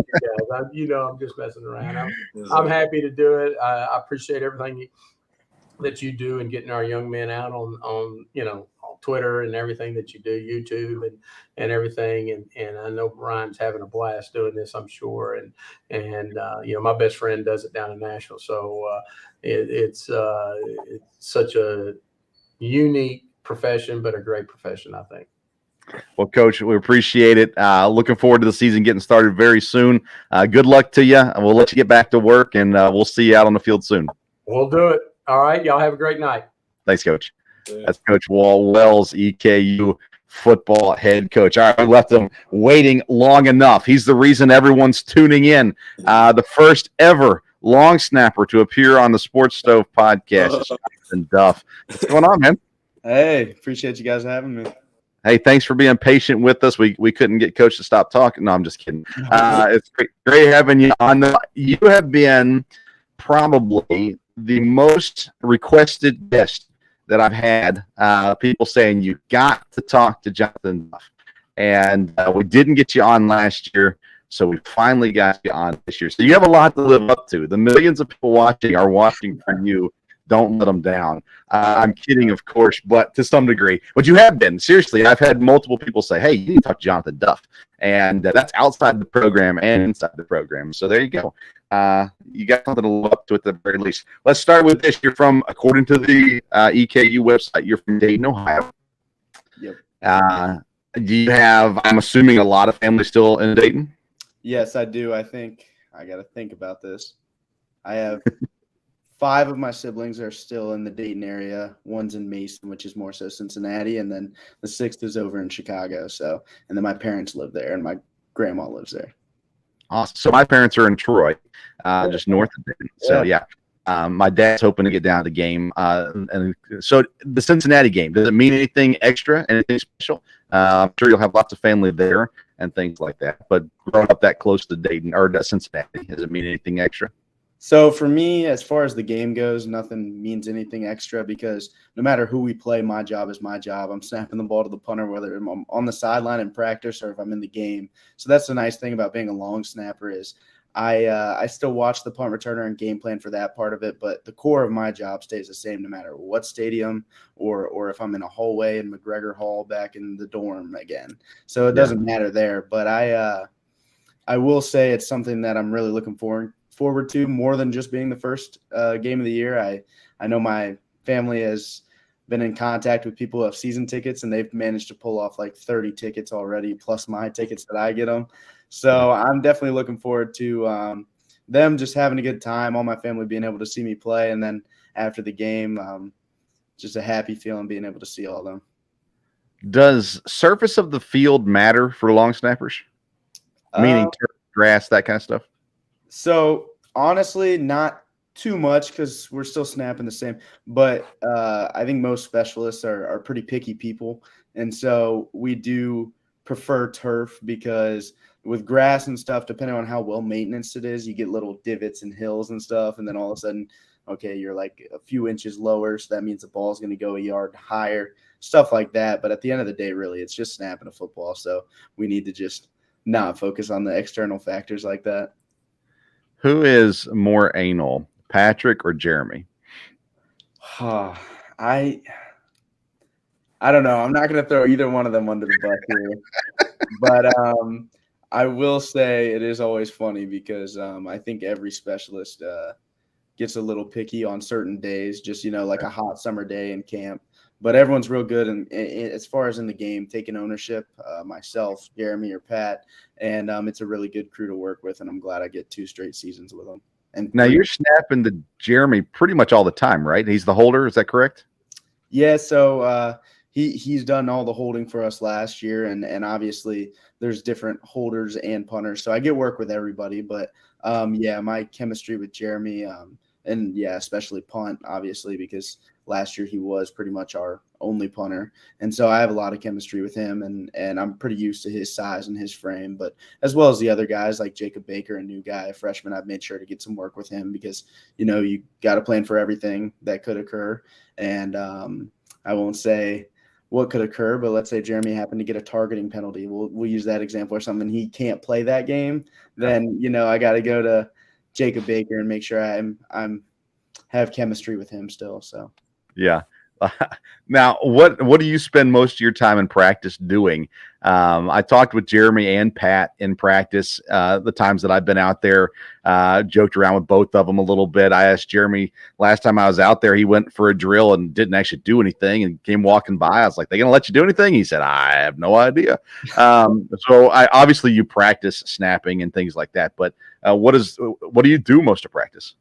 you guys. I'm just messing around. I'm happy to do it. I appreciate everything that you do and getting our young men out on Twitter and everything that you do, YouTube and everything. And I know Ryan's having a blast doing this, I'm sure. And my best friend does it down in Nashville. So it's such a unique profession, but a great profession, I think. Well, Coach, we appreciate it. Looking forward to the season getting started very soon. Good luck to you. We'll let you get back to work, and we'll see you out on the field soon. We'll do it. All right. Y'all have a great night. Thanks, Coach. That's Coach Walt Wells, EKU football head coach. All right, we left him waiting long enough. He's the reason everyone's tuning in. The first ever long snapper to appear on the Sports Stove podcast, Jonathan Duff. What's going on, man? Hey, appreciate you guys having me. Hey, thanks for being patient with us. We couldn't get Coach to stop talking. No, I'm just kidding. It's great having you on. You have been probably the most requested guest that I've had, people saying you got to talk to Jonathan Duff. And we didn't get you on last year, so we finally got you on this year. So you have a lot to live up to. The millions of people watching are watching for you. Don't let them down. I'm kidding, of course, but to some degree. But you have been. Seriously, I've had multiple people say, hey, you need to talk to Jonathan Duff. And that's outside the program and inside the program. So there you go. You got something to live up to at the very least. Let's start with this. You're from, according to the EKU website, you're from Dayton, Ohio. Yep. Do you have, I'm assuming, a lot of family still in Dayton? Yes, I do. I think I got to think about this. I have 5 of my siblings are still in the Dayton area. One's in Mason, which is more so Cincinnati, and then the 6th is over in Chicago. So, and then my parents live there, and my grandma lives there. Awesome. So my parents are in Troy, just north of Dayton. So yeah, my dad's hoping to get down to the game. And so the Cincinnati game, does it mean anything extra, anything special? I'm sure you'll have lots of family there and things like that. But growing up that close to Dayton or Cincinnati, does it mean anything extra? So for me, as far as the game goes, nothing means anything extra because no matter who we play, my job is my job. I'm snapping the ball to the punter, whether I'm on the sideline in practice or if I'm in the game. So that's the nice thing about being a long snapper is I still watch the punt returner and game plan for that part of it, but the core of my job stays the same no matter what stadium or if I'm in a hallway in McGregor Hall back in the dorm again. So it doesn't matter there. But I will say it's something that I'm really looking forward to more than just being the first game of the year. I know my family has been in contact with people who have season tickets, and they've managed to pull off like 30 tickets already, plus my tickets that I get them. So I'm definitely looking forward to them just having a good time, all my family being able to see me play, and then after the game, just a happy feeling being able to see all of them. Does surface of the field matter for long snappers? Meaning turf, grass, that kind of stuff? So honestly, not too much because we're still snapping the same. But I think most specialists are pretty picky people. And so we do prefer turf because with grass and stuff, depending on how well maintenance it is, you get little divots and hills and stuff. And then all of a sudden, okay, you're like a few inches lower. So that means the ball is going to go a yard higher, stuff like that. But at the end of the day, really, it's just snapping a football. So we need to just not focus on the external factors like that. Who is more anal, Patrick or Jeremy? I don't know. I'm not going to throw either one of them under the bus here. But I will say it is always funny because I think every specialist gets a little picky on certain days, just, like a hot summer day in camp. But everyone's real good. And as far as in the game, taking ownership, myself, Jeremy, or Pat, and it's a really good crew to work with. And I'm glad I get 2 straight seasons with them. And now you're snapping to Jeremy pretty much all the time, right? He's the holder. Is that correct? Yeah. So he's done all the holding for us last year. And obviously there's different holders and punters. So I get work with everybody. But my chemistry with Jeremy, and especially punt, obviously, because last year he was pretty much our only punter. And so I have a lot of chemistry with him, and I'm pretty used to his size and his frame, but as well as the other guys like Jacob Baker, a new guy, a freshman, I've made sure to get some work with him because, you got to plan for everything that could occur. And I won't say what could occur, but let's say Jeremy happened to get a targeting penalty. We'll use that example or something. He can't play that game. Then, I got to go to Jacob Baker and make sure I'm have chemistry with him still. So, yeah. Now, what do you spend most of your time in practice doing? I talked with Jeremy and Pat in practice the times that I've been out there, joked around with both of them a little bit. I asked Jeremy last time I was out there, he went for a drill and didn't actually do anything and came walking by. I was like, they going to let you do anything? He said, I have no idea. So obviously you practice snapping and things like that, but what do you do most of practice?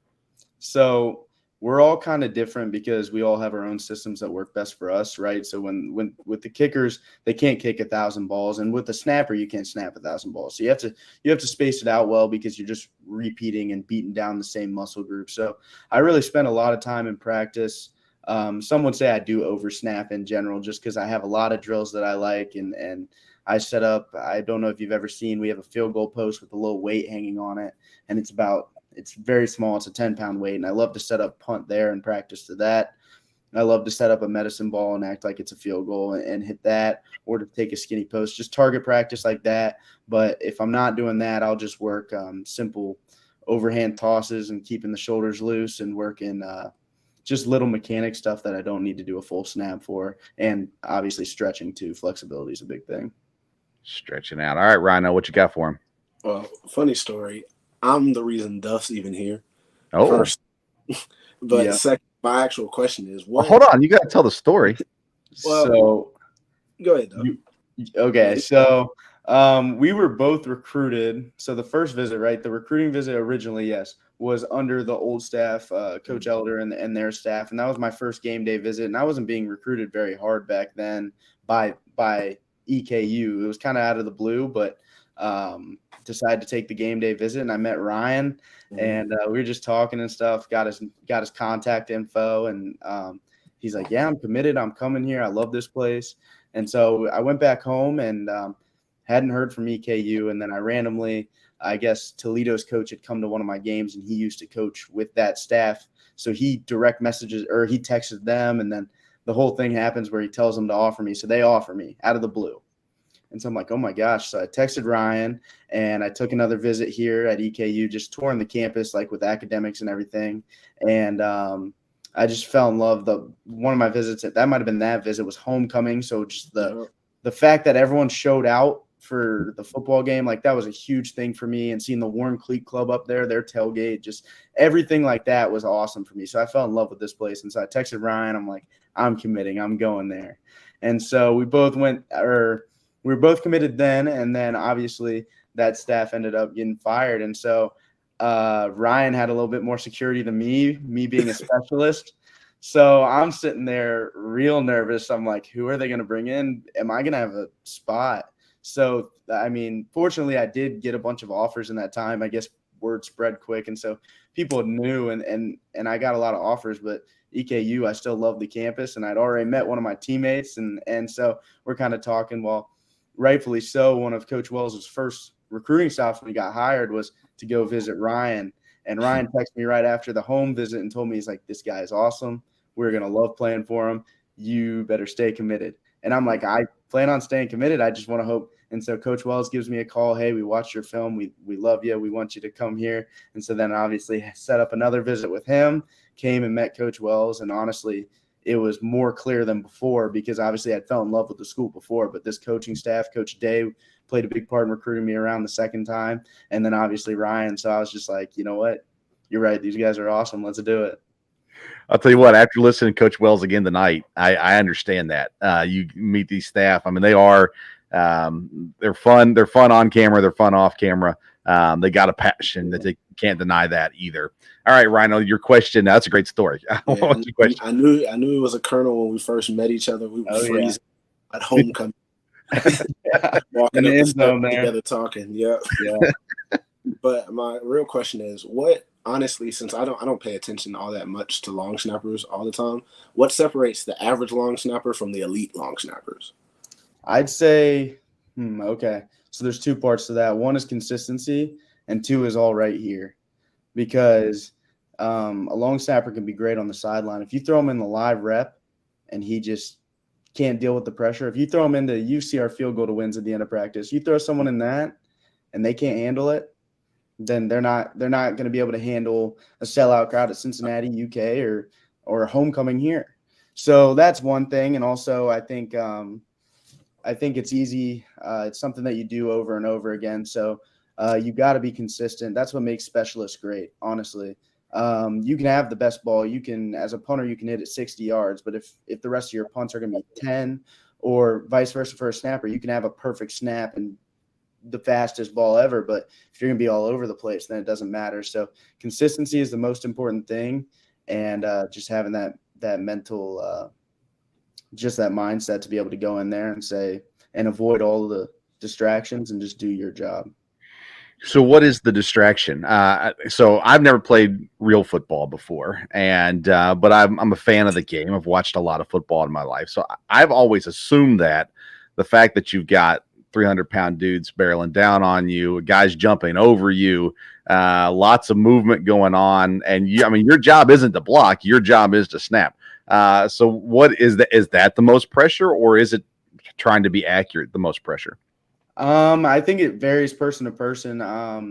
So we're all kind of different because we all have our own systems that work best for us, right? So when with the kickers, they can't kick 1,000 balls, and with the snapper, you can't snap 1,000 balls. So you have to space it out well because you're just repeating and beating down the same muscle group. So I really spend a lot of time in practice. Some would say I do over snap in general, just because I have a lot of drills that I like, and I set up. I don't know if you've ever seen. We have a field goal post with a little weight hanging on it, and it's very small. It's a 10-pound weight, and I love to set up punt there and practice to that. I love to set up a medicine ball and act like it's a field goal and hit that, or to take a skinny post, just target practice like that. But if I'm not doing that, I'll just work simple overhand tosses and keeping the shoulders loose and working just little mechanic stuff that I don't need to do a full snap for. And obviously stretching too. Flexibility is a big thing. Stretching out. All right, Rhino, what you got for him? Well, funny story. I'm the reason Duff's even here. Oh, first. But Yeah. second, my actual question is, well, hold on. You got to tell the story. Well, So go ahead, Duff. okay, so we were both recruited. So the first visit, right, the recruiting visit originally, yes, was under the old staff, Coach Elder and their staff, and that was my first game day visit. And I wasn't being recruited very hard back then by EKU. It was kind of out of the blue, but decided to take the game day visit, and I met Ryan, and we were just talking and stuff. Got his contact info, and he's like, "Yeah, I'm committed. I'm coming here. I love this place." And so I went back home and hadn't heard from EKU, and then I randomly, I guess Toledo's coach had come to one of my games, and he used to coach with that staff, so he direct messages or he texted them, and then the whole thing happens where he tells them to offer me. So they offer me out of the blue. And so I'm like, oh my gosh. So I texted Ryan, and I took another visit here at EKU, just touring the campus, like with academics and everything. And I just fell in love. One of my visits, that might've been that visit, was homecoming. So just the fact that everyone showed out for the football game, like that was a huge thing for me. And seeing the Warren Cleat Club up there, their tailgate, just everything like that was awesome for me. So I fell in love with this place. And so I texted Ryan. I'm like, I'm committing. I'm going there. And so we were both committed then, and then obviously that staff ended up getting fired. And so Ryan had a little bit more security than me being a specialist. So I'm sitting there real nervous. I'm like, who are they going to bring in? Am I going to have a spot? So, I mean, fortunately, I did get a bunch of offers in that time. I guess word spread quick. And so people knew, and I got a lot of offers, but EKU, I still love the campus, and I'd already met one of my teammates, and so we're kind of talking. Well, rightfully so, one of Coach Wells' first recruiting stops when he got hired was to go visit Ryan. And Ryan texted me right after the home visit and told me, he's like, this guy is awesome. We're going to love playing for him. You better stay committed. And I'm like, I plan on staying committed. I just want to hope. And so Coach Wells gives me a call. Hey, we watched your film. We love you. We want you to come here. And so then obviously set up another visit with him, came and met Coach Wells. And honestly, it was more clear than before because obviously I'd fell in love with the school before, but this coaching staff, Coach Day, played a big part in recruiting me around the second time. And then obviously Ryan. So I was just like, you know what? You're right. These guys are awesome. Let's do it. I'll tell you what, after listening to Coach Wells again tonight, I understand that. You meet these staff. I mean, they are they're fun. They're fun on camera. They're fun off camera. They got a passion that they can't deny that either. All right, Rhino, your question. That's a great story. What's your question? I knew he was a colonel when we first met each other. We were freezing at homecoming. Walking up the steps together talking. Yeah. But my real question is, what honestly, since I don't pay attention all that much to long snappers all the time, what separates the average long snapper from the elite long snappers? I'd say, okay. So there's two parts to that. One is consistency, and two is all right here. Because a long snapper can be great on the sideline. If you throw him in the live rep and he just can't deal with the pressure, if you throw him into UCR field goal to wins at the end of practice, you throw someone in that and they can't handle it, then they're not going to be able to handle a sellout crowd at Cincinnati, UK, or homecoming here. So that's one thing. And also I think it's easy. It's something that you do over and over again. So you got to be consistent. That's what makes specialists great, honestly. You can have the best ball. You can, as a punter, you can hit it 60 yards. But if the rest of your punts are going to be 10 or vice versa for a snapper, you can have a perfect snap and the fastest ball ever. But if you're going to be all over the place, then it doesn't matter. So consistency is the most important thing. And just having that mental, just that mindset to be able to go in there and say, and avoid all the distractions and just do your job. So what is the distraction? So I've never played real football before, and but I'm a fan of the game. I've watched a lot of football in my life. So I've always assumed that the fact that you've got 300-pound dudes barreling down on you, guys jumping over you, lots of movement going on, and your job isn't to block. Your job is to snap. So what is that? Is that the most pressure, or is it trying to be accurate the most pressure? I think it varies person to person.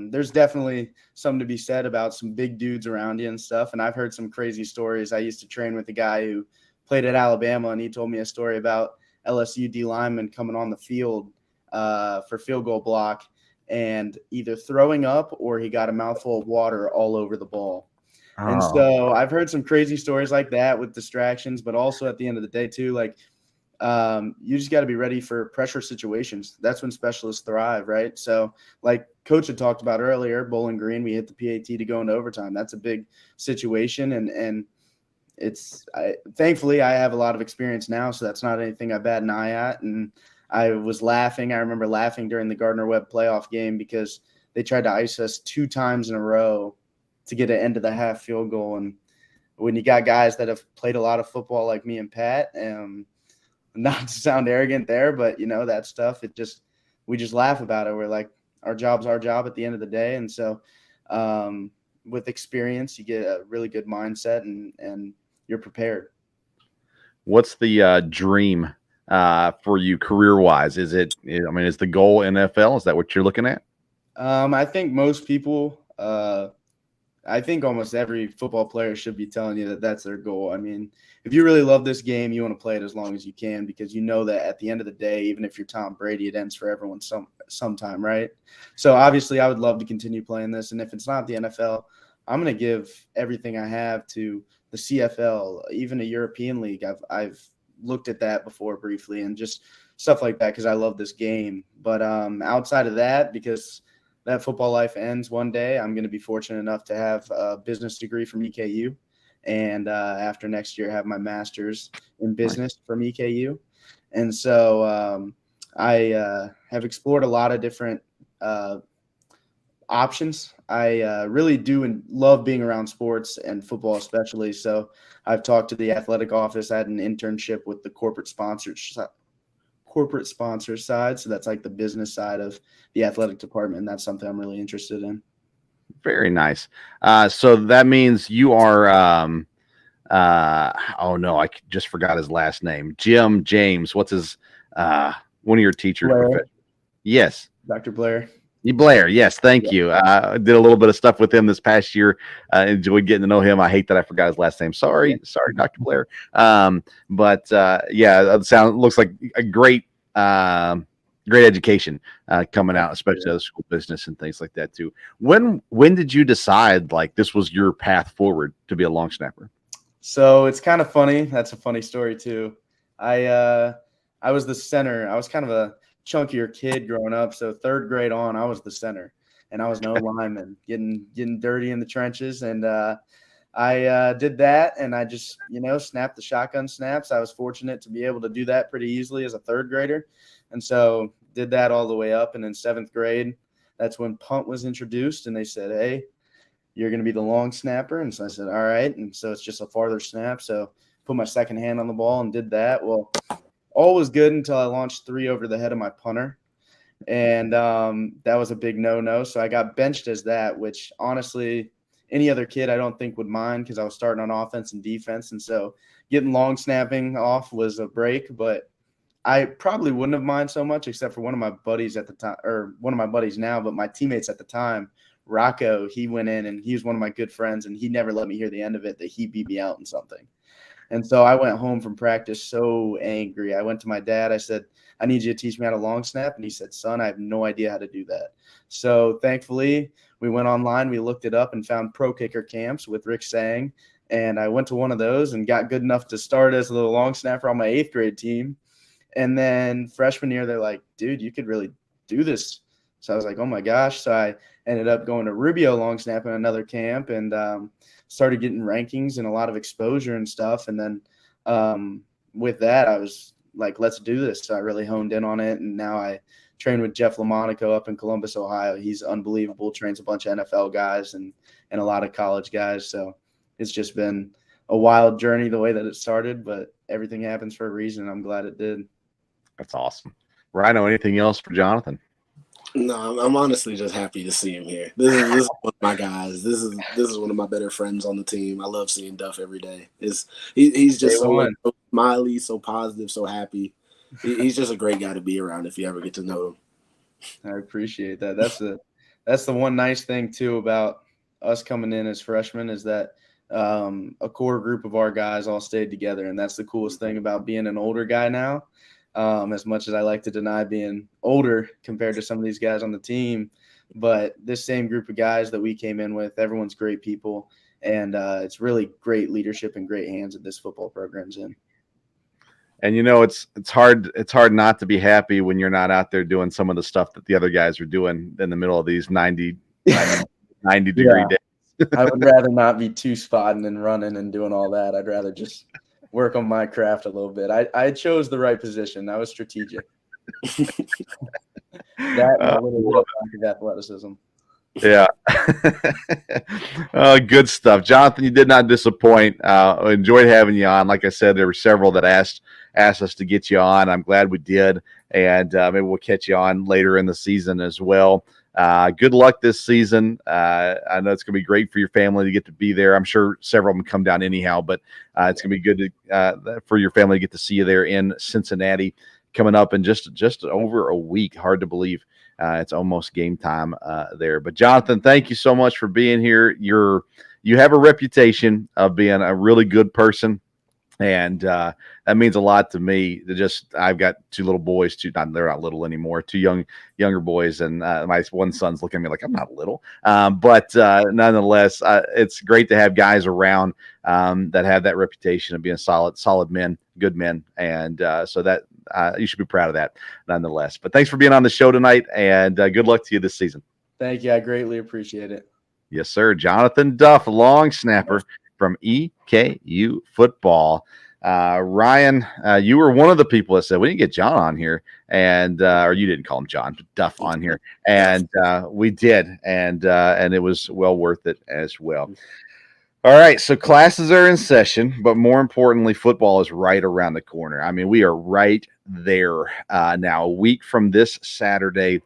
There's definitely something to be said about some big dudes around you and stuff. And I've heard some crazy stories. I used to train with a guy who played at Alabama, and he told me a story about LSU D lineman coming on the field for field goal block and either throwing up or he got a mouthful of water all over the ball. Oh. And so I've heard some crazy stories like that with distractions, but also at the end of the day too, like, you just got to be ready for pressure situations. That's when specialists thrive, right? So like Coach had talked about earlier, Bowling Green, we hit the PAT to go into overtime. That's a big situation. And thankfully I have a lot of experience now, so that's not anything I bat an eye at. And I was laughing. I remember laughing during the Gardner-Webb playoff game because they tried to ice us 2 times in a row to get an end of the half field goal. And when you got guys that have played a lot of football like me and Pat, not to sound arrogant there, but that stuff, we just laugh about it. We're like, our job's our job at the end of the day. And so with experience, you get a really good mindset and you're prepared. What's the dream for you career-wise? Is the goal NFL? Is that what you're looking at? I think most people, I think almost every football player should be telling you that that's their goal. I mean, if you really love this game, you want to play it as long as you can because you know that at the end of the day, even if you're Tom Brady, it ends for everyone sometime, right? So obviously I would love to continue playing this. And if it's not the NFL, I'm going to give everything I have to the CFL, even a European league. I've looked at that before briefly and just stuff like that because I love this game. But outside of that, because that football life ends one day, I'm going to be fortunate enough to have a business degree from EKU. And after next year, have my master's in business from EKU. And so I have explored a lot of different options. I really do and love being around sports and football especially. So I've talked to the athletic office. I had an internship with the corporate sponsor side. So that's like the business side of the athletic department. And that's something I'm really interested in. Very nice. So that means you are oh no, I just forgot his last name. Jim James. What's his one of your teachers? Yes. Dr. Blair. Blair, yes, thank you. Did a little bit of stuff with him this past year. Enjoyed getting to know him. I hate that I forgot his last name. Sorry, Dr. Blair. But yeah, it looks like a great education coming out, especially out of school business and things like that too. When did you decide like this was your path forward to be a long snapper? So it's kind of funny. That's a funny story too. I was the center. I was kind of a chunkier kid growing up. So 3rd grade on, I was the center, and I was no lineman, getting dirty in the trenches. And I did that, and I just snapped the shotgun snaps. I was fortunate to be able to do that pretty easily as a 3rd grader, and so did that all the way up. And in 7th grade, that's when punt was introduced, and they said, "Hey, you're going to be the long snapper." And so I said, "All right." And so it's just a farther snap. So put my second hand on the ball and did that. Well, all was good until I launched 3 over the head of my punter. And that was a big no-no. So I got benched as that, which honestly, any other kid I don't think would mind because I was starting on offense and defense. And so getting long snapping off was a break, but I probably wouldn't have minded so much except for one of my buddies at the time, or one of my buddies now, but my teammates at the time, Rocco, he went in and he was one of my good friends, and he never let me hear the end of it that he beat me out in something. And so I went home from practice so angry. I went to my dad. I said, "I need you to teach me how to long snap." And he said, "Son, I have no idea how to do that." So thankfully, we went online. We looked it up and found pro kicker camps with Rick Sang. And I went to one of those and got good enough to start as a little long snapper on my 8th grade team. And then freshman year, they're like, "Dude, you could really do this." So I was like, "Oh my gosh." So I ended up going to Rubio long snap in another camp, and started getting rankings and a lot of exposure and stuff. And then with that, I was like, let's do this. So I really honed in on it. And now I train with Jeff LaMonaco up in Columbus, Ohio. He's unbelievable, trains a bunch of NFL guys and a lot of college guys. So it's just been a wild journey the way that it started, but everything happens for a reason. I'm glad it did. That's awesome. Rhino, anything else for Jonathan? No, I'm honestly just happy to see him here. This is one of my guys. This is one of my better friends on the team. I love seeing Duff every day. He's just so smiley, so positive, so happy. He's just a great guy to be around if you ever get to know him. I appreciate that. That's the one nice thing too about us coming in as freshmen is that a core group of our guys all stayed together, and that's the coolest thing about being an older guy now. As much as I like to deny being older compared to some of these guys on the team, but this same group of guys that we came in with, everyone's great people, and it's really great leadership and great hands that this football program's in. And it's hard not to be happy when you're not out there doing some of the stuff that the other guys are doing in the middle of these 90 degree days. I would rather not be too spotting and running and doing all that. I'd rather just work on my craft a little bit. I chose the right position. That was strategic. That a little bit of athleticism. Yeah. Good stuff. Jonathan, you did not disappoint. Enjoyed having you on. Like I said, there were several that asked us to get you on. I'm glad we did. And maybe we'll catch you on later in the season as well. Good luck this season. I know it's going to be great for your family to get to be there. I'm sure several of them come down anyhow, but it's going to be good for your family to get to see you there in Cincinnati coming up in just over a week. Hard to believe. It's almost game time there. But Jonathan, thank you so much for being here. You have a reputation of being a really good person. And that means a lot to me. I've got 2 little boys, they're not little anymore, 2 younger boys, and my one son's looking at me like I'm not little. But nonetheless, it's great to have guys around that have that reputation of being solid men, good men, and so that you should be proud of that, nonetheless. But thanks for being on the show tonight, and good luck to you this season. Thank you. I greatly appreciate it. Yes, sir. Jonathan Duff, long snapper from EKU football. Ryan, you were one of the people that said we didn't get John on here, and or you didn't call him John, but Duff on here, and we did, and it was well worth it as well. All right, so classes are in session, but more importantly, football is right around the corner. I mean, we are right there now. A week from this Saturday,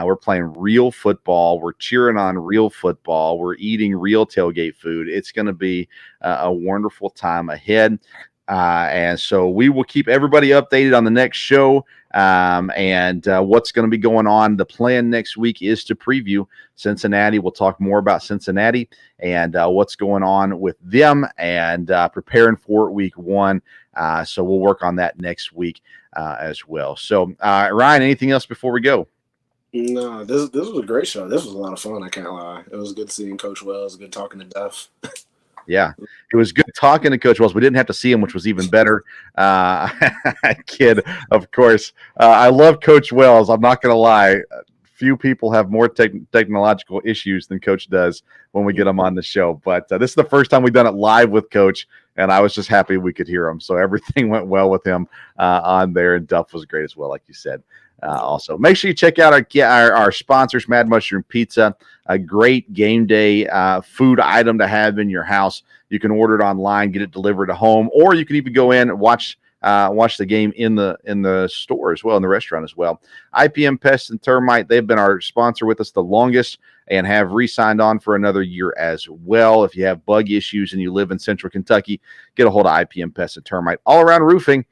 we're playing real football. We're cheering on real football. We're eating real tailgate food. It's going to be a wonderful time ahead. And so we will keep everybody updated on the next show and what's going to be going on. The plan next week is to preview Cincinnati. We'll talk more about Cincinnati and what's going on with them and preparing for week 1. So we'll work on that next week as well. So, Ryan, anything else before we go? No, this was a great show. This was a lot of fun. I can't lie. It was good seeing Coach Wells. Good talking to Duff. Yeah, it was good talking to Coach Wells. We didn't have to see him, which was even better. Kid, of course. I love Coach Wells. I'm not going to lie. Few people have more technological issues than Coach does when we get him on the show. But this is the first time we've done it live with Coach, and I was just happy we could hear him. So everything went well with him on there, and Duff was great as well, like you said. Also, make sure you check out our sponsors, Mad Mushroom Pizza, a great game day food item to have in your house. You can order it online, get it delivered to home, or you can even go in and watch the game in the store as well, in the restaurant as well. IPM Pest and Termite, they've been our sponsor with us the longest and have re-signed on for another year as well. If you have bug issues and you live in Central Kentucky, get a hold of IPM Pest and Termite. All around roofing,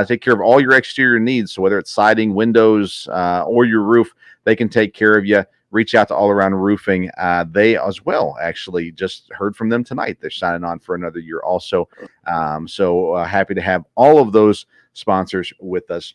take care of all your exterior needs. So whether it's siding, windows, or your roof, they can take care of you. Reach out to All Around Roofing. They as well actually just heard from them tonight. They're signing on for another year also. So happy to have all of those sponsors with us.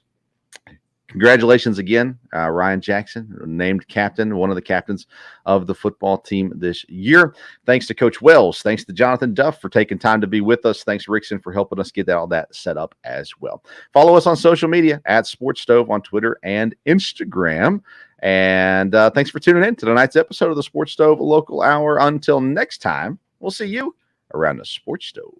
Congratulations again, Ryan Jackson, named captain, one of the captains of the football team this year. Thanks to Coach Wells. Thanks to Jonathan Duff for taking time to be with us. Thanks, Rickson, for helping us get all that set up as well. Follow us on social media at Sports Stove on Twitter and Instagram. And thanks for tuning in to tonight's episode of the Sports Stove Local Hour. Until next time, we'll see you around the Sports Stove.